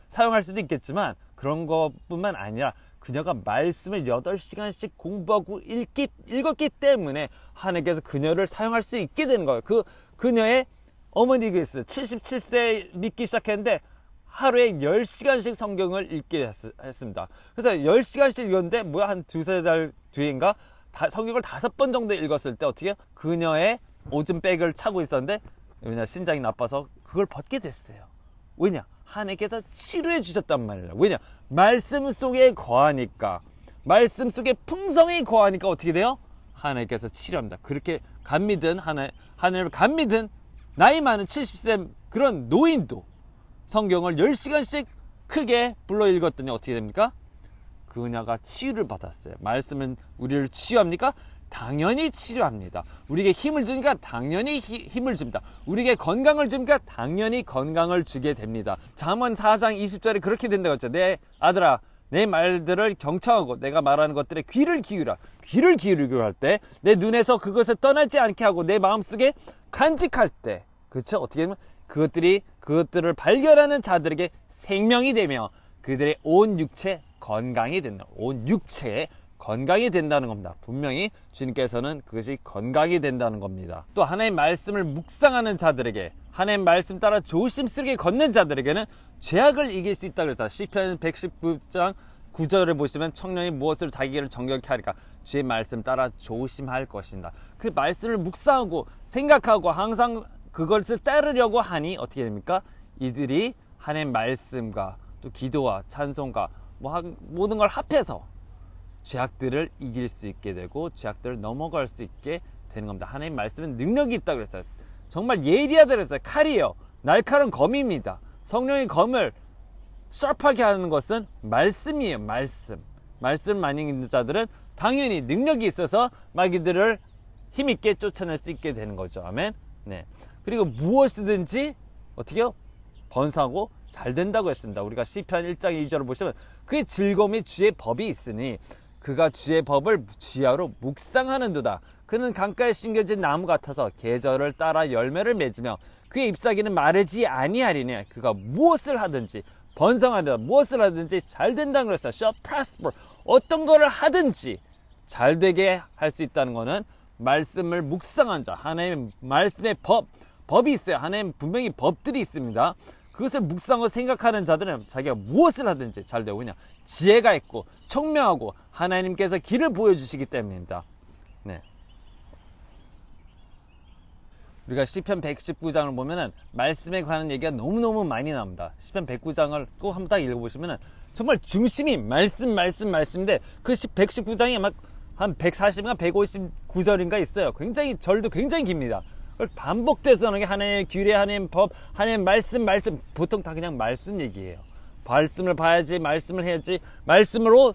사용할 수도 있겠지만 그런 것뿐만 아니라 그녀가 말씀을 8시간씩 공부하고 읽었기 때문에 하나님께서 그녀를 사용할 수 있게 되는 거예요. 그녀의 어머니가 있어요. 77세 믿기 시작했는데 하루에 10시간씩 성경을 읽게 했습니다. 그래서 10시간씩 읽었는데 한 두세 달 뒤인가 성경을 5번 정도 읽었을 때 어떻게 해요? 그녀의 오줌백을 차고 있었는데, 왜냐? 신장이 나빠서 그걸 벗게 됐어요. 왜냐? 하나님께서 치료해 주셨단 말이에요. 왜냐? 말씀 속에 거하니까, 말씀 속에 풍성히 거하니까 어떻게 돼요? 하나님께서 치료합니다. 그렇게 하나님을 간 믿은 나이 많은 70세 그런 노인도 성경을 10시간씩 크게 불러 읽었더니 어떻게 됩니까? 그녀가 치유를 받았어요. 말씀은 우리를 치유합니까? 당연히 치료합니다. 우리에게 힘을 주니까 당연히 힘을 줍니다. 우리에게 건강을 주니까 당연히 건강을 주게 됩니다. 잠언 4장 20절에 그렇게 된다고 했죠. 내 아들아, 내 말들을 경청하고 내가 말하는 것들에 귀를 기울여. 귀를 기울이고 할 때, 내 눈에서 그것을 떠나지 않게 하고 내 마음속에 간직할 때, 그렇죠? 어떻게 보면 그것들을 발견하는 자들에게 생명이 되며 그들의 온 육체 건강이 된다. 온 육체에 건강이 된다는 겁니다. 분명히 주님께서는 그것이 건강이 된다는 겁니다. 또 하나님의 말씀을 묵상하는 자들에게, 하나님의 말씀 따라 조심스럽게 걷는 자들에게는 죄악을 이길 수 있다고 했다. 시편 119장 9절을 보시면 청년이 무엇을 자기 길을 정결케 하리까? 주의 말씀 따라 조심할 것이다. 그 말씀을 묵상하고 생각하고 항상 그것을 따르려고 하니 어떻게 됩니까? 이들이 하나님의 말씀과 또 기도와 찬송과 모든 걸 합해서 죄악들을 이길 수 있게 되고 죄악들을 넘어갈 수 있게 되는 겁니다. 하나님 말씀은 능력이 있다고 그랬어요. 정말 예리하다고 그랬어요. 칼이에요. 날카로운 검입니다. 성령의 검을 샤프하게 하는 것은 말씀이에요. 말씀 많이 있는 자들은 당연히 능력이 있어서 마귀들을 힘있게 쫓아낼 수 있게 되는 거죠. 아멘. 네. 그리고 무엇이든지 어떻게 해요? 번성하고 잘 된다고 했습니다. 우리가 시편 1장 2절을 보시면 그의 즐거움이 주의 법이 있으니 그가 주의 법을 주야로 묵상하는도다. 그는 강가에 심겨진 나무 같아서 계절을 따라 열매를 맺으며 그의 잎사귀는 마르지 아니하리니 그가 무엇을 하든지 번성하리라. 무엇을 하든지 잘 된다는 것을 shall prosper. 어떤 거를 하든지 잘 되게 할 수 있다는 것은 말씀을 묵상한 자, 하나님의 말씀의 법이 있어요. 하나님 분명히 법들이 있습니다. 그것을 묵상하고 생각하는 자들은 자기가 무엇을 하든지 잘 되고, 그냥 지혜가 있고 청명하고 하나님께서 길을 보여주시기 때문입니다. 네. 우리가 시편 119장을 보면은 말씀에 관한 얘기가 너무너무 많이 나옵니다. 시편 109장을 또 한번 딱 읽어보시면은 정말 중심이 말씀인데 그 119장이 막 한 140인가 159절인가 있어요. 굉장히 절도 굉장히 깁니다. 반복돼서 하는 게 하나님의 규례, 하나님의 법, 하나님의 말씀 보통 다 그냥 말씀 얘기예요. 말씀을 봐야지, 말씀을 해야지, 말씀으로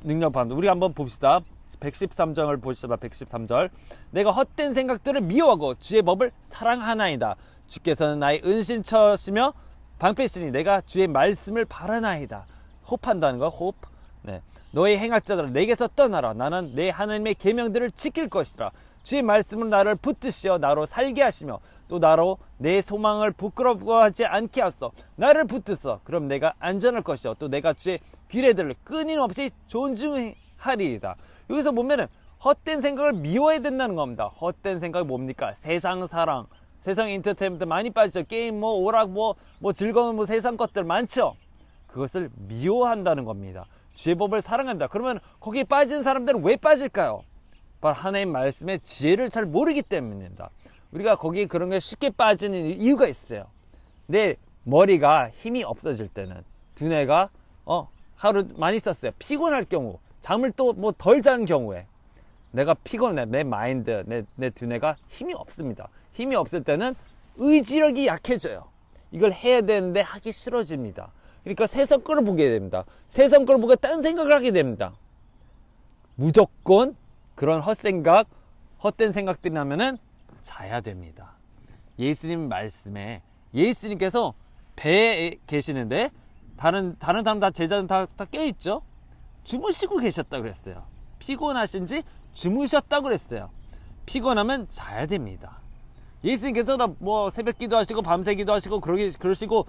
능력 받는다. 우리가 한번 봅시다. 113장을 보시다. 113절. 내가 헛된 생각들을 미워하고 주의 법을 사랑하나이다. 주께서는 나의 은신처시며 방패시니 내가 주의 말씀을 바라나이다. 호흡한다는 거, 호흡. 네. 너의 행악자들아 내게서 떠나라. 나는 내 하나님의 계명들을 지킬 것이라. 주의 말씀은 나를 붙드시어 나로 살게 하시며 또 나로 내 소망을 부끄러워하지 않게 하소서. 나를 붙드소. 그럼 내가 안전할 것이요 또 내가 주의 규례들을 끊임없이 존중하리이다. 여기서 보면은 헛된 생각을 미워해야 된다는 겁니다. 헛된 생각이 뭡니까? 세상 사랑, 세상 인터테인먼트 많이 빠지죠. 게임, 오락, 즐거운 세상 것들 많죠. 그것을 미워한다는 겁니다. 주의 법을 사랑한다. 그러면 거기에 빠진 사람들은 왜 빠질까요? 바로 하나님 말씀의 지혜를 잘 모르기 때문입니다. 우리가 거기 그런 게 쉽게 빠지는 이유가 있어요. 내 머리가 힘이 없어질 때는, 두뇌가 하루 많이 썼어요. 피곤할 경우, 잠을 또 덜 자는 경우에 내가 피곤해. 내 마인드, 내 두뇌가 힘이 없습니다. 힘이 없을 때는 의지력이 약해져요. 이걸 해야 되는데 하기 싫어집니다. 그러니까 세상 거를 보게 됩니다. 세상 거를 보고 딴 생각을 하게 됩니다. 무조건 그런 헛된 생각들이 나면은 자야 됩니다. 예수님 말씀에 예수님께서 배에 계시는데 다른 사람 다 제자는 다 깨어있죠. 주무시고 계셨다고 그랬어요. 피곤하신지 주무셨다고 그랬어요. 피곤하면 자야 됩니다. 예수님께서 새벽 기도하시고 밤새 기도하시고 그러시고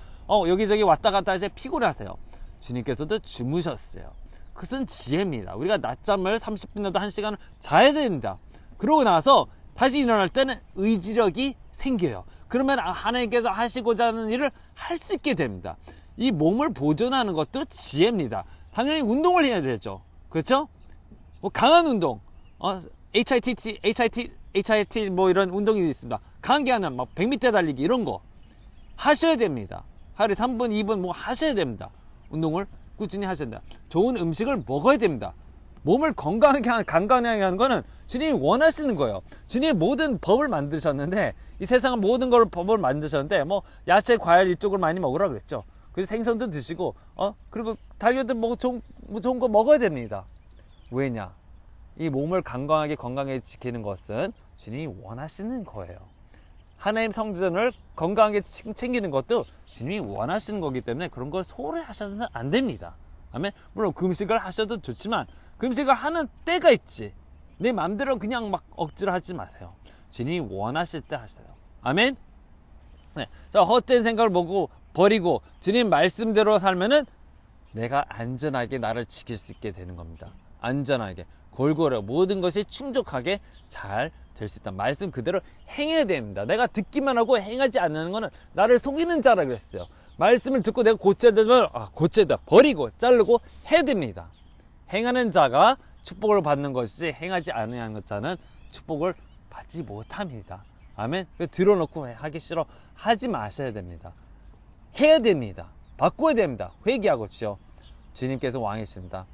여기저기 왔다 갔다 하시고 피곤하세요. 주님께서도 주무셨어요. 그것은 지혜입니다. 우리가 낮잠을 30분이라도 1시간 자야 됩니다. 그러고 나서 다시 일어날 때는 의지력이 생겨요. 그러면 하나님께서 하시고자 하는 일을 할 수 있게 됩니다. 이 몸을 보존하는 것도 지혜입니다. 당연히 운동을 해야 되죠. 그렇죠? 강한 운동, HIT 이런 운동이 있습니다. 강하게 하는 100m 달리기 이런 거 하셔야 됩니다. 하루에 3분, 2분 하셔야 됩니다. 운동을 꾸준히 하셔야 됩니다. 좋은 음식을 먹어야 됩니다. 몸을 건강하게 하는 거는 주님이 원하시는 거예요. 주님이 모든 법을 만드셨는데, 이 세상은 모든 걸 법을 만드셨는데, 야채, 과일 이쪽을 많이 먹으라 그랬죠. 그래서 생선도 드시고, 그리고 달걀도 좋은 거 먹어야 됩니다. 왜냐? 이 몸을 건강하게 지키는 것은 주님이 원하시는 거예요. 하나님 성전을 건강하게 챙기는 것도 주님이 원하시는 거기 때문에 그런 걸 소홀히 하셔서는 안 됩니다. 아멘. 물론 금식을 하셔도 좋지만 금식을 하는 때가 있지. 내 마음대로 그냥 막 억지로 하지 마세요. 주님이 원하실 때 하세요. 아멘. 네. 자, 헛된 생각을 보고 버리고 주님 말씀대로 살면은 내가 안전하게 나를 지킬 수 있게 되는 겁니다. 안전하게 골고루 모든 것이 충족하게 잘 될 수 있다. 말씀 그대로 행해야 됩니다. 내가 듣기만 하고 행하지 않는 것은 나를 속이는 자라 그랬어요. 말씀을 듣고 내가 고쳐야 되면 고쳐야 돼. 버리고 자르고 해야 됩니다. 행하는 자가 축복을 받는 것이지 행하지 않는 자는 축복을 받지 못합니다. 아멘. 들어놓고 하기 싫어 하지 마셔야 됩니다. 해야 됩니다. 바꿔야 됩니다. 회개하고 주여. 주님께서 왕이십니다.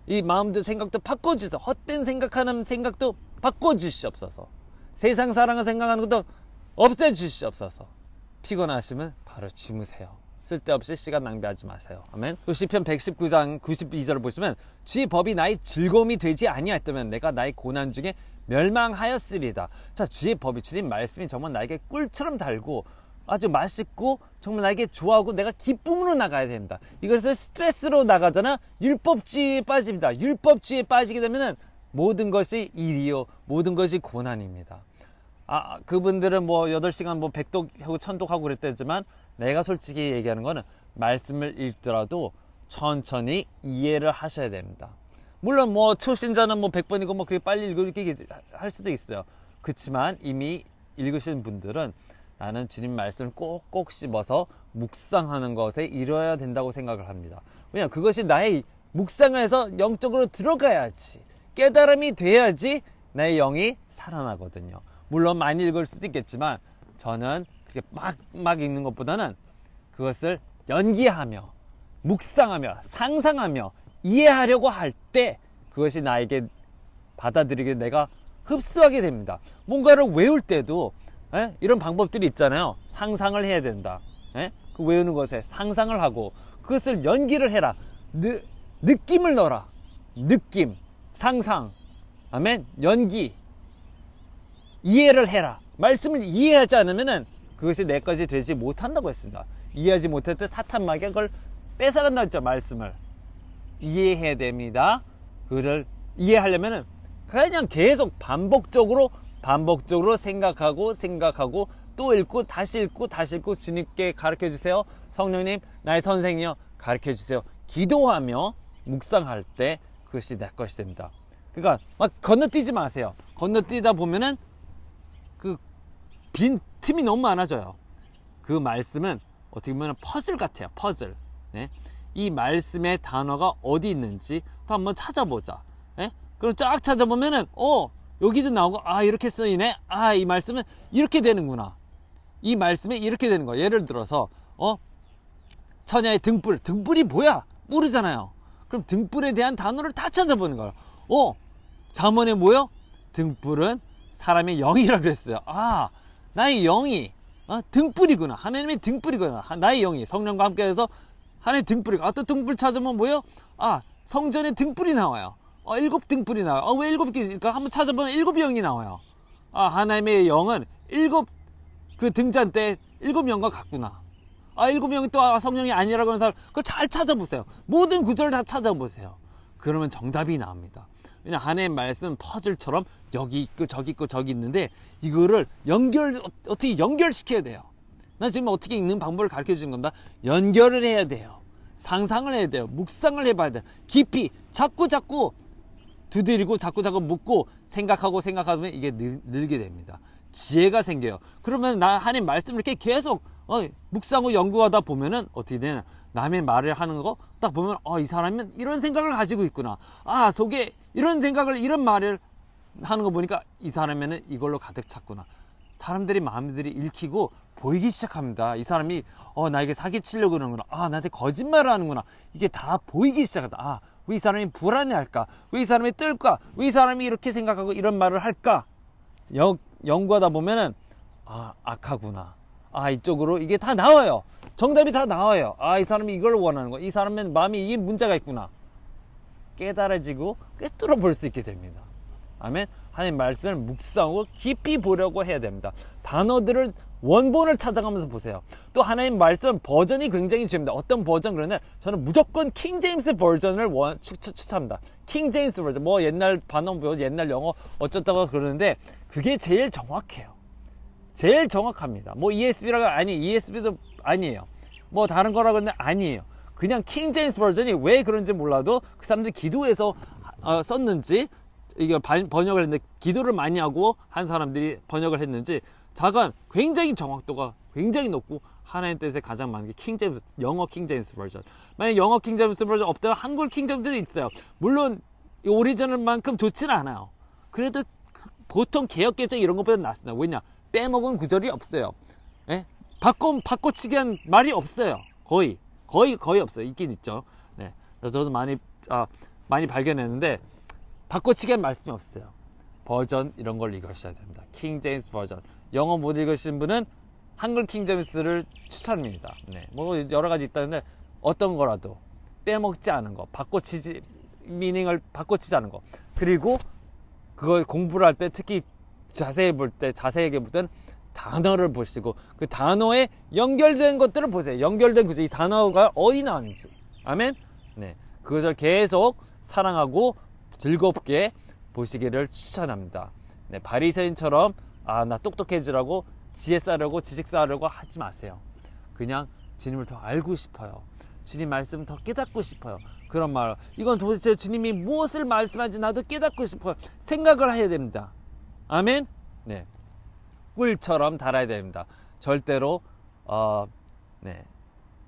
이 마음도 생각도 바꿔주세요. 헛된 생각하는 생각도 바꿔주시옵소서. 세상 사랑을 생각하는 것도 없애주시옵소서. 피곤하시면 바로 주무세요. 쓸데없이 시간 낭비하지 마세요. 아멘. 또 시편 119장 92절을 보시면 주의 법이 나의 즐거움이 되지 아니하였다면 내가 나의 고난 중에 멸망하였으리다. 자, 주의 법이 주님 말씀이 정말 나에게 꿀처럼 달고 아주 맛있고 정말 나에게 좋아하고 내가 기쁨으로 나가야 됩니다. 이것을 스트레스로 나가잖아. 율법주의에 빠집니다. 율법주의에 빠지게 되면은 모든 것이 일이요 모든 것이 고난입니다. 그분들은 뭐 8시간 뭐 100독하고 1000독하고 그랬다지만 내가 솔직히 얘기하는 거는 말씀을 읽더라도 천천히 이해를 하셔야 됩니다. 물론 뭐 초신자는 뭐 100번이고 뭐 그게 빨리 읽기 할 수도 있어요. 그렇지만 이미 읽으신 분들은 나는 주님 말씀을 꼭꼭 씹어서 묵상하는 것에 이뤄야 된다고 생각을 합니다. 왜냐하면 그것이 나의 묵상을 해서 영적으로 들어가야지, 깨달음이 돼야지 나의 영이 살아나거든요. 물론 많이 읽을 수도 있겠지만 저는 그렇게 막 읽는 것보다는 그것을 연기하며 묵상하며 상상하며 이해하려고 할 때 그것이 나에게 받아들이게 내가 흡수하게 됩니다. 뭔가를 외울 때도 이런 방법들이 있잖아요. 상상을 해야 된다. 그 외우는 것에 상상을 하고 그것을 연기를 해라. 느낌을 넣어라. 느낌, 상상, 아멘, 연기, 이해를 해라. 말씀을 이해하지 않으면은 그것이 내 것이 되지 못한다고 했습니다. 이해하지 못할 때 사탄 마귀가 그걸 뺏어간다고 했죠. 말씀을 이해해야 됩니다. 그를 이해하려면은 그냥 계속 반복적으로 생각하고 또 읽고 다시 읽고 주님께 가르쳐 주세요. 성령님 나의 선생이여 가르쳐 주세요. 기도하며 묵상할 때 그것이 내 것이 됩니다. 그러니까 막 건너뛰지 마세요. 건너뛰다 보면은 그 빈 틈이 너무 많아져요. 그 말씀은 어떻게 보면 퍼즐 같아요. 퍼즐. 이 말씀의 단어가 어디 있는지 또 한번 찾아보자. 그럼 쫙 찾아보면은 여기도 나오고 이렇게 쓰이네. 이 말씀은 이렇게 되는구나. 이 말씀이 이렇게 되는 거야. 예를 들어서 처녀의 등불이 뭐야? 모르잖아요. 그럼 등불에 대한 단어를 다 찾아보는 거야. 잠언에 뭐요? 등불은 사람의 영이라고 그랬어요. 나의 영이 등불이구나. 하나님의 등불이구나. 나의 영이 성령과 함께해서 하나의 등불이고 또 등불 찾으면 뭐요? 성전에 등불이 나와요. 7등불이 나와요. 왜 7개일까? 한번 찾아보면 7영이 나와요. 하나님의 영은 7 그 등잔 때 7영과 같구나. 7영이 또 성령이 아니라고 하는 사람 그거 잘 찾아보세요. 모든 구절을 다 찾아보세요. 그러면 정답이 나옵니다. 왜냐 하나님의 말씀 퍼즐처럼 여기 있고 저기 있고 저기 있는데 이거를 어떻게 연결시켜야 돼요. 나 지금 어떻게 읽는 방법을 가르쳐 주는 겁니다. 연결을 해야 돼요. 상상을 해야 돼요. 묵상을 해봐야 돼요. 깊이 자꾸 두드리고 자꾸 묻고 생각하면 이게 늘게 됩니다. 지혜가 생겨요. 그러면 하나님 말씀을 이렇게 계속 묵상하고 연구하다 보면은 어떻게 되냐, 남의 말을 하는 거 딱 보면 이 사람은 이런 생각을 가지고 있구나. 속에 이런 생각을 이런 말을 하는 거 보니까 이 사람에는 이걸로 가득 찼구나. 사람들이 마음들이 읽히고 보이기 시작합니다. 이 사람이 나에게 사기치려고 그러는구나. 나한테 거짓말을 하는구나. 이게 다 보이기 시작한다. 왜 이 사람이 불안해할까? 왜 이 사람이 뜰까? 왜 이 사람이 이렇게 생각하고 이런 말을 할까? 연구하다 보면은 악하구나. 이쪽으로 이게 다 나와요. 정답이 다 나와요. 이 사람이 이걸 원하는 거야. 이 사람은 마음이 이게 문제가 있구나. 깨달아지고 꿰뚫어 볼 수 있게 됩니다. 아멘. 하나님 말씀을 묵상하고 깊이 보려고 해야 됩니다. 단어들을 원본을 찾아가면서 보세요. 또 하나님 말씀 버전이 굉장히 중요합니다. 어떤 버전 그러냐? 저는 무조건 킹 제임스 버전을 추천합니다. 킹 제임스 버전. 뭐 옛날 반어, 옛날 영어 어쩌다가 그러는데 그게 제일 정확해요. 제일 정확합니다. 뭐 ESV라고 ESV도 아니에요. 뭐 다른 거라 그러는데 아니에요. 그냥 킹 제임스 버전이 왜 그런지 몰라도 그 사람들이 기도해서 썼는지 이게 번역을 했는데 기도를 많이 하고 한 사람들이 번역을 했는지 자간 굉장히 정확도가 굉장히 높고 하나님 뜻에 가장 많은 게 킹 제임스, 영어 킹 제임스 버전. 만약 영어 킹 제임스 버전 없다면 한글 킹 제임스도 있어요. 물론 오리지널만큼 좋지는 않아요. 그래도 보통 개혁개정 이런 것보다 낫습니다. 왜냐? 빼먹은 구절이 없어요. 예? 바꿔치기 한 말이 없어요. 거의 없어요. 있긴 있죠. 네. 저도 많이 발견했는데 바꿔치기 한 말씀이 없어요. 버전 이런 걸 읽으셔야 됩니다. 킹 제임스 버전. 영어 못 읽으신 분은 한글 킹 제임스를 추천합니다. 네. 뭐 여러 가지 있다는데 어떤 거라도 빼먹지 않은 거, 미닝을 바꿔치지 않은 거. 그리고 그걸 공부를 할 때 특히 자세하게 볼 때는 단어를 보시고 그 단어에 연결된 것들을 보세요. 연결된 구절, 이 단어가 어디 나왔는지. 아멘. 네. 그것을 계속 사랑하고 즐겁게 보시기를 추천합니다. 네, 바리새인처럼 나 똑똑해지라고 지혜 쌓으려고 지식 쌓으려고 하지 마세요. 그냥 주님을 더 알고 싶어요. 주님 말씀 더 깨닫고 싶어요. 그런 말. 이건 도대체 주님이 무엇을 말씀하는지 나도 깨닫고 싶어요. 생각을 해야 됩니다. 아멘. 네. 꿀처럼 달아야 됩니다. 절대로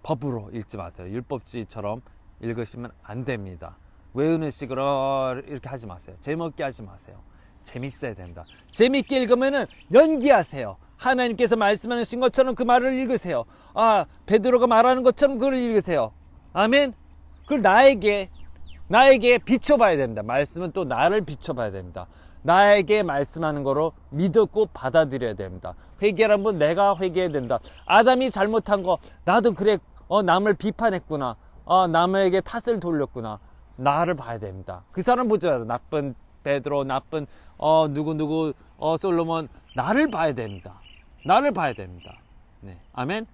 법으로 읽지 마세요. 율법주의처럼 읽으시면 안 됩니다. 외우는 식으로 이렇게 하지 마세요. 재미없게 하지 마세요. 재밌어야 됩니다. 재밌게 읽으면은 연기하세요. 하나님께서 말씀하신 것처럼 그 말을 읽으세요. 베드로가 말하는 것처럼 그걸 읽으세요. 아멘. 그걸 나에게 비춰봐야 됩니다. 말씀은 또 나를 비춰봐야 됩니다. 나에게 말씀하는 거로 믿었고 받아들여야 됩니다. 회개란 건 내가 회개해야 된다. 아담이 잘못한 거 나도 그래 남을 비판했구나. 남에게 탓을 돌렸구나. 나를 봐야 됩니다. 그 사람 보죠. 나쁜 베드로, 나쁜 누구 솔로몬. 나를 봐야 됩니다. 나를 봐야 됩니다. 네. 아멘.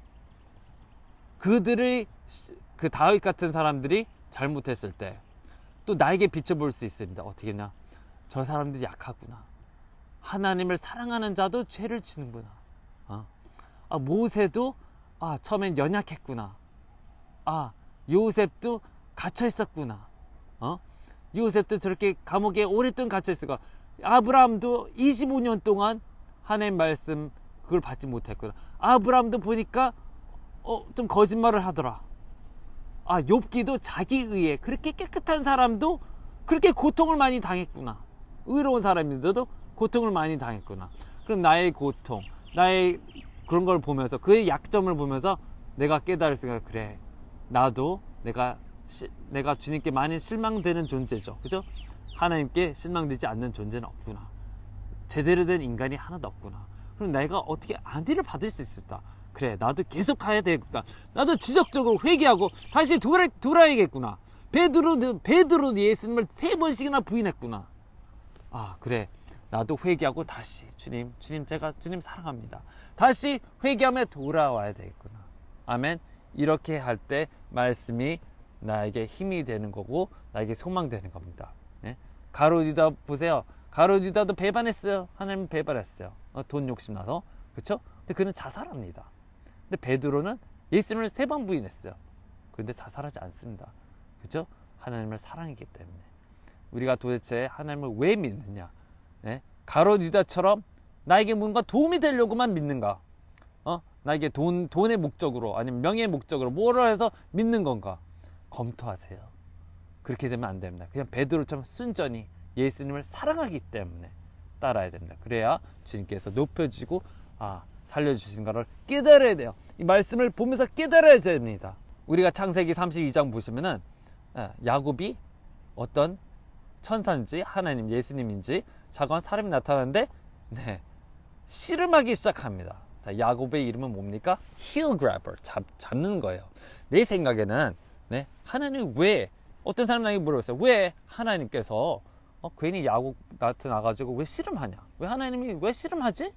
그들의 그 다윗 같은 사람들이 잘못했을 때 또 나에게 비춰볼 수 있습니다. 어떻게 했냐? 저 사람들이 약하구나. 하나님을 사랑하는 자도 죄를 지는구나. 모세도 처음엔 연약했구나. 요셉도 갇혀 있었구나. 요셉도 저렇게 감옥에 오랫동안 갇혀 있었고, 아브라함도 25년 동안 하나님 말씀 그걸 받지 못했구나. 아브라함도 보니까 좀 거짓말을 하더라. 욥기도 자기 의에 그렇게 깨끗한 사람도 그렇게 고통을 많이 당했구나. 의로운 사람인데도 고통을 많이 당했구나. 그럼 나의 고통, 나의 그런 걸 보면서 그의 약점을 보면서 내가 깨달을 생각, 그래, 나도 내가 주님께 많이 실망되는 존재죠. 그죠? 하나님께 실망되지 않는 존재는 없구나. 제대로 된 인간이 하나도 없구나. 그럼 내가 어떻게 안위를 받을 수 있을까? 그래, 나도 계속 가야 되겠구나. 나도 지적적으로 회개하고 다시 돌아야겠구나. 베드로 예수님을 3번씩이나 부인했구나. 그래, 나도 회개하고 다시 제가 주님 사랑합니다. 다시 회개하며 돌아와야 되겠구나. 아멘. 이렇게 할 때 말씀이 나에게 힘이 되는 거고 나에게 소망되는 겁니다. 네? 가룟 유다 보세요. 가룟 유다도 배반했어요. 하나님 배반했어요. 돈 욕심나서. 그렇죠? 근데 그는 자살합니다. 근데 베드로는 예수님을 3번 부인했어요. 그런데 자살하지 않습니다. 그렇죠? 하나님을 사랑이기 때문에. 우리가 도대체 하나님을 왜 믿느냐? 네? 가룟 유다처럼 나에게 뭔가 도움이 되려고만 믿는가? 나에게 돈의 목적으로 아니면 명예의 목적으로 뭐를 해서 믿는 건가? 검토하세요. 그렇게 되면 안 됩니다. 그냥 베드로처럼 순전히 예수님을 사랑하기 때문에 따라야 됩니다. 그래야 주님께서 높여지고 살려주신 것을 깨달아야 돼요. 이 말씀을 보면서 깨달아야 됩니다. 우리가 창세기 32장 보시면은 야곱이 어떤 천사인지 하나님 예수님인지 자고한 사람이 나타나는데 씨름하기 시작합니다. 야곱의 이름은 뭡니까? heel grabber, 잡는 거예요. 내 생각에는 하나님 왜, 어떤 사람 나에게 물어봤어요. 왜 하나님께서 괜히 야곱 나타나가지고 왜 씨름하냐? 왜 하나님이 왜 씨름하지?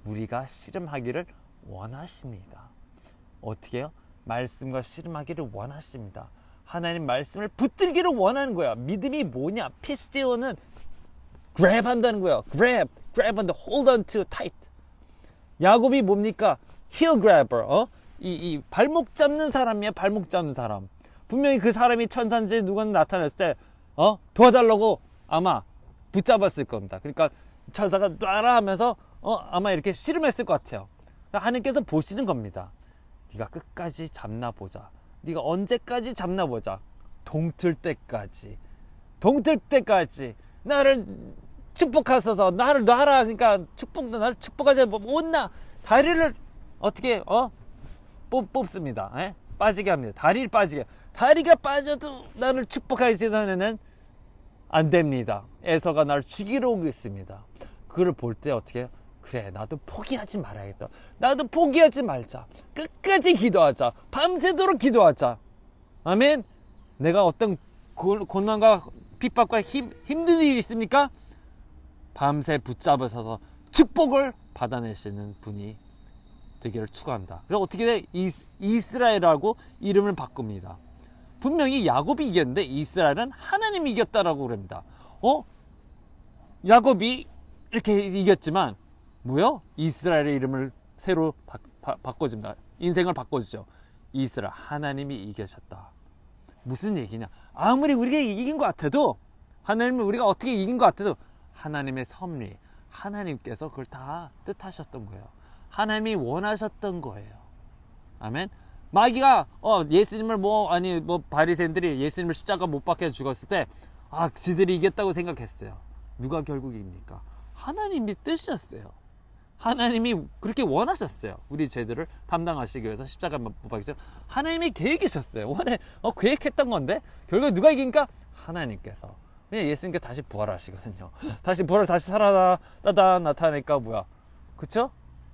우리가 씨름하기를 원하십니다. 어떻게 해요? 말씀과 씨름하기를 원하십니다. 하나님 말씀을 붙들기를 원하는 거야. 믿음이 뭐냐? 피스티오는 grab 한다는 거야. grab on the hold on to tight. 야곱이 뭡니까? heel grabber. 이 발목 잡는 사람이야. 발목 잡는 사람. 분명히 그 사람이 천사인지 누가 나타났을 때 도와달라고 아마 붙잡았을 겁니다. 그러니까 천사가 놔라 하면서 아마 이렇게 씨름했을 것 같아요. 그러니까 하나님께서 보시는 겁니다. 네가 끝까지 잡나 보자. 네가 언제까지 잡나 보자. 동틀 때까지 나를 축복하소서. 나를 놔라. 그러니까 나를 축복하지 못나. 다리를 어떻게 뽑습니다. 빠지게 합니다. 다리를 빠지게. 다리가 빠져도 나를 축복하기 전에는 안 됩니다. 에서가 나를 죽이러 오고 있습니다. 그걸 볼 때 어떻게 해요? 그래, 나도 포기하지 말아야겠다. 나도 포기하지 말자. 끝까지 기도하자. 밤새도록 기도하자. 아멘. 내가 어떤 고난과 핍박과 힘든 일이 있습니까? 밤새 붙잡으셔서 축복을 받아내시는 분이 되기를 축원합니다. 그리고 어떻게 돼? 이스라엘하고 이름을 바꿉니다. 분명히 야곱이 이겼는데 이스라엘은 하나님이 이겼다라고 그럽니다. 야곱이 이렇게 이겼지만 뭐요? 이스라엘의 이름을 새로 바꿔줍니다. 인생을 바꿔주죠. 이스라엘, 하나님이 이기셨다. 무슨 얘기냐? 아무리 우리가 이긴 것 같아도, 하나님을 우리가 어떻게 이긴 것 같아도 하나님의 섭리, 하나님께서 그걸 다 뜻하셨던 거예요. 하나님이 원하셨던 거예요. 아멘. 마귀가 예수님을 바리새인들이 예수님을 십자가 못 박혀 죽었을 때 지들이 이겼다고 생각했어요. 누가 결국 이깁니까? 하나님이 뜻이었어요. 하나님이 그렇게 원하셨어요. 우리 죄들을 담당하시기 위해서 십자가 못 박히죠. 하나님이 계획이셨어요. 계획했던 건데 결국 누가 이기니까 하나님께서. 예수님께 다시 부활하시거든요. 다시 살아나다 나타나니까 뭐야? 그쵸?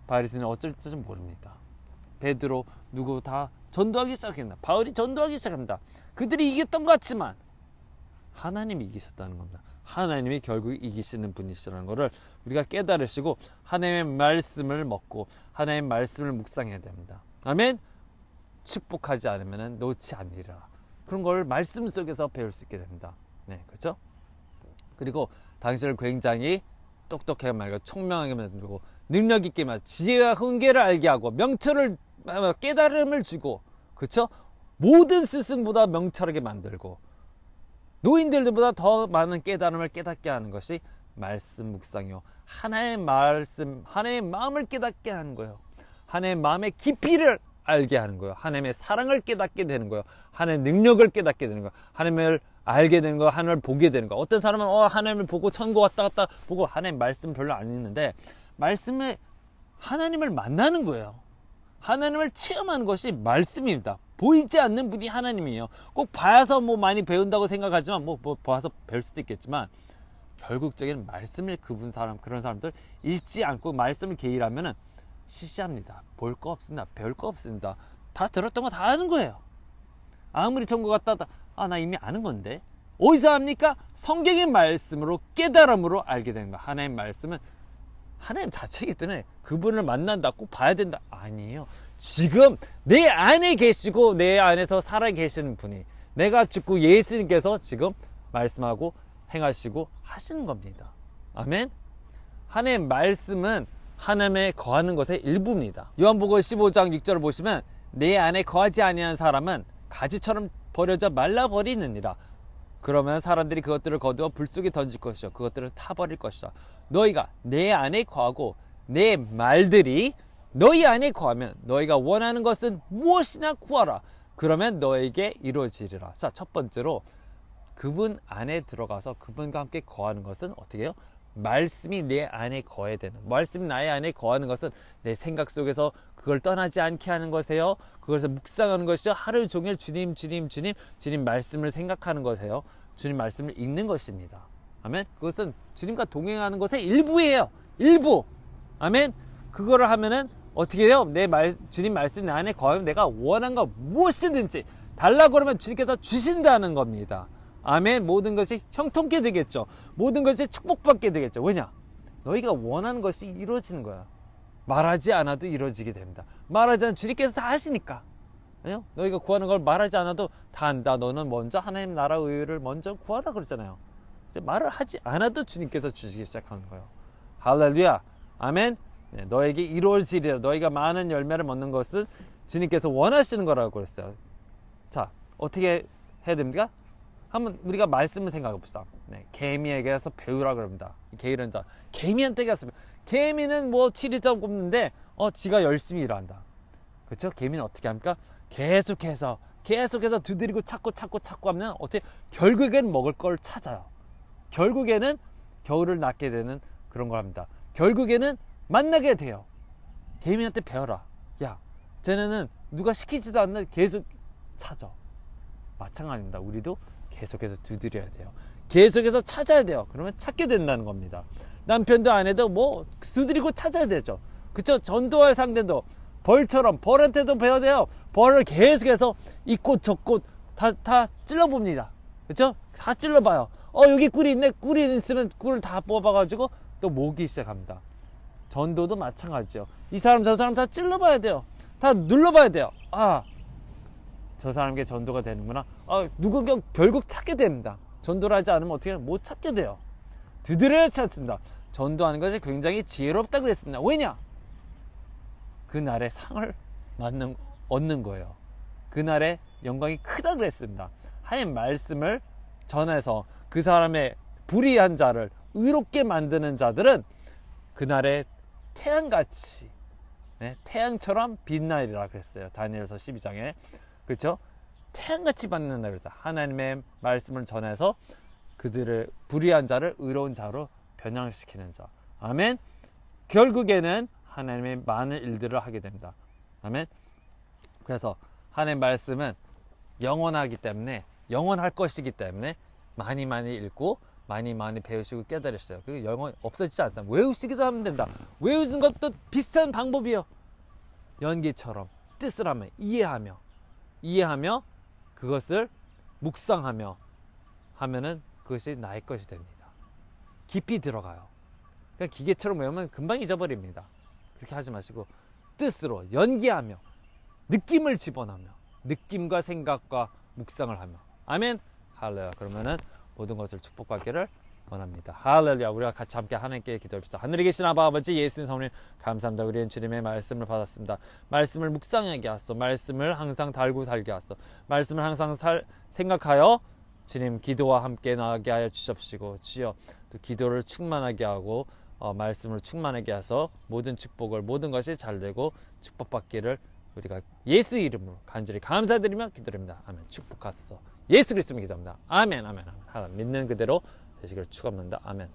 바리새인은 어쩔 줄 모릅니다. 베드로 누구 다 전도하기 시작합니다. 바울이 전도하기 시작합니다. 그들이 이겼던 것 같지만 하나님이 이기셨다는 겁니다. 하나님이 결국 이기시는 분이시라는 것을 우리가 깨달으시고 하나님의 말씀을 먹고 하나님의 말씀을 묵상해야 됩니다. 아멘. 축복하지 않으면 놓지 않으리라. 그런 걸 말씀 속에서 배울 수 있게 됩니다. 네, 그렇죠? 그리고 당신을 굉장히 똑똑하게 말고 총명하게 만들고 능력 있게 만들고 지혜와 훈계를 알게 하고 명철을 깨달음을 주고, 그렇죠? 모든 스승보다 명철하게 만들고 노인들보다 더 많은 깨달음을 깨닫게 하는 것이 말씀 묵상이요. 하나의 말씀, 하나의 마음을 깨닫게 하는 거예요. 하나의 마음의 깊이를 알게 하는 거예요. 하나님의 사랑을 깨닫게 되는 거예요. 하나님의 능력을 깨닫게 되는 거예요. 하나님을 알게 되는 거예요. 하나님을 보게 되는 거예요. 어떤 사람은 하나님을 보고 천국 왔다 갔다 보고 하나님 말씀 별로 안 읽는데, 말씀에 하나님을 만나는 거예요. 하나님을 체험하는 것이 말씀입니다. 보이지 않는 분이 하나님이에요. 꼭 봐서 많이 배운다고 생각하지만 봐서 배울 수도 있겠지만 결국적인 말씀을 그런 사람들 읽지 않고 말씀을 게일하면은 시시합니다. 볼 거 없습니다. 배울 거 없습니다. 다 들었던 거 다 아는 거예요. 아무리 천국 갔다 나 이미 아는 건데. 어디서 압니까? 성경의 말씀으로 깨달음으로 알게 되는 거예요. 하나님의 말씀은 하나님 자체이기 때문에 그분을 만난다, 꼭 봐야 된다, 아니에요. 지금 내 안에 계시고 내 안에서 살아 계시는 분이, 내가 죽고 예수님께서 지금 말씀하고 행하시고 하시는 겁니다. 아멘. 하나님의 말씀은 하나님의 거하는 것의 일부입니다. 요한복음 15장 6절을 보시면 내 안에 거하지 아니하는 사람은 가지처럼 버려져 말라버리느니라. 그러면 사람들이 그것들을 거두어 불 속에 던질 것이요 그것들을 타버릴 것이다. 너희가 내 안에 거하고 내 말들이 너희 안에 거하면 너희가 원하는 것은 무엇이나 구하라. 그러면 너에게 이루어지리라. 자, 첫 번째로 그분 안에 들어가서 그분과 함께 거하는 것은 어떻게 해요? 말씀이 내 안에 거해야 되는, 말씀이 나의 안에 거하는 것은 내 생각 속에서 그걸 떠나지 않게 하는 것이에요. 그것을 묵상하는 것이죠. 하루 종일 주님 말씀을 생각하는 것이에요. 주님 말씀을 읽는 것입니다. 아멘. 그것은 주님과 동행하는 것의 일부예요. 일부. 아멘. 그거를 하면은 어떻게 해요? 주님 말씀이 내 안에 거하면 내가 원한 거 무엇이든지 달라고 그러면 주님께서 주신다는 겁니다. 아멘. 모든 것이 형통케 되겠죠. 모든 것이 축복받게 되겠죠. 왜냐? 너희가 원하는 것이 이루어지는 거야. 말하지 않아도 이루어지게 됩니다. 말하지 않아도 주님께서 다 하시니까. 아니요? 너희가 구하는 걸 말하지 않아도 다 한다. 너는 먼저 하나님 나라 의를 먼저 구하라 그랬잖아요. 이제 말을 하지 않아도 주님께서 주시기 시작하는 거예요. 할렐루야. 아멘. 네, 너에게 이루어지리라. 너희가 많은 열매를 먹는 것은 주님께서 원하시는 거라고 그랬어요. 자, 어떻게 해야 됩니까? 한번 우리가 말씀을 생각해 봅시다. 네, 개미에게 가서 배우라 그럽니다. 게으른 자. 개미한테 가서 개미는 뭐 7일째 굽는데 지가 열심히 일한다. 그렇죠? 개미는 어떻게 합니까? 계속해서 두드리고 찾고 하면 어떻게 결국엔 먹을 걸 찾아요. 결국에는 겨울을 낳게 되는 그런 걸 합니다. 결국에는 만나게 돼요. 개미한테 배워라. 야, 쟤네는 누가 시키지도 않는 계속 찾아. 마찬가지입니다. 우리도 계속해서 두드려야 돼요. 계속해서 찾아야 돼요. 그러면 찾게 된다는 겁니다. 남편도 아내도 뭐 두드리고 찾아야 되죠. 그쵸? 전도할 상대도 벌처럼 벌한테도 배워야 돼요. 벌을 계속해서 이 꽃 저 꽃 다 찔러봅니다. 그쵸? 다 찔러봐요. 여기 꿀이 있네. 꿀이 있으면 꿀을 다 뽑아가지고 또 모으기 시작합니다. 전도도 마찬가지죠. 이 사람 저 사람 다 찔러봐야 돼요. 다 눌러봐야 돼요. 저 사람에게 전도가 되는구나. 누군가 결국 찾게 됩니다. 전도를 하지 않으면 어떻게 못 찾게 돼요. 두드려야 찾습니다. 전도하는 것이 굉장히 지혜롭다 그랬습니다. 왜냐? 그날의 상을 얻는 거예요. 그날의 영광이 크다 그랬습니다. 하나님 말씀을 전해서 그 사람의 불의한 자를 의롭게 만드는 자들은 그날의 태양같이, 네, 태양처럼 빛나리라 그랬어요. 다니엘서 12장에. 그렇죠? 태양같이 받는다 그랬어요. 하나님의 말씀을 전해서 그들을 불의한 자를 의로운 자로 변형시키는 자. 아멘. 결국에는 하나님의 많은 일들을 하게 됩니다. 아멘. 그래서 하나님의 말씀은 영원하기 때문에, 영원할 것이기 때문에 많이 읽고 많이 배우시고 깨달으셨어요. 그 영원 없어지지 않습니다. 외우시기도 하면 된다. 외우는 것도 비슷한 방법이에요. 연기처럼 뜻을 하면 이해하며 그것을 묵상하며 하면은 그것이 나의 것이 됩니다. 깊이 들어가요. 그러니까 기계처럼 외우면 금방 잊어버립니다. 그렇게 하지 마시고 뜻으로 연기하며 느낌을 집어넣으며 느낌과 생각과 묵상을 하며. 아멘. 할렐루야. 그러면은 모든 것을 축복받기를 원합니다. 할렐루야. 우리가 같이 함께 하나님께 기도합시다. 하늘에 계신 아버지 예수님 성령 감사합니다. 우리는 주님의 말씀을 받았습니다. 말씀을 묵상하게 하소. 말씀을 항상 달고 살게 하소. 말씀을 항상 생각하여 주님 기도와 함께 나가게 하여 주십시고, 주여 또 기도를 충만하게 하고 말씀을 충만하게 해서 모든 축복을, 모든 것이 잘되고 축복받기를 우리가 예수 이름으로 간절히 감사드리며 기도드립니다. 아멘. 축복하소서. 예수 그리스도로 기도합니다. 아멘. 하나님 믿는 그대로 되시기를 축원합니다. 아멘.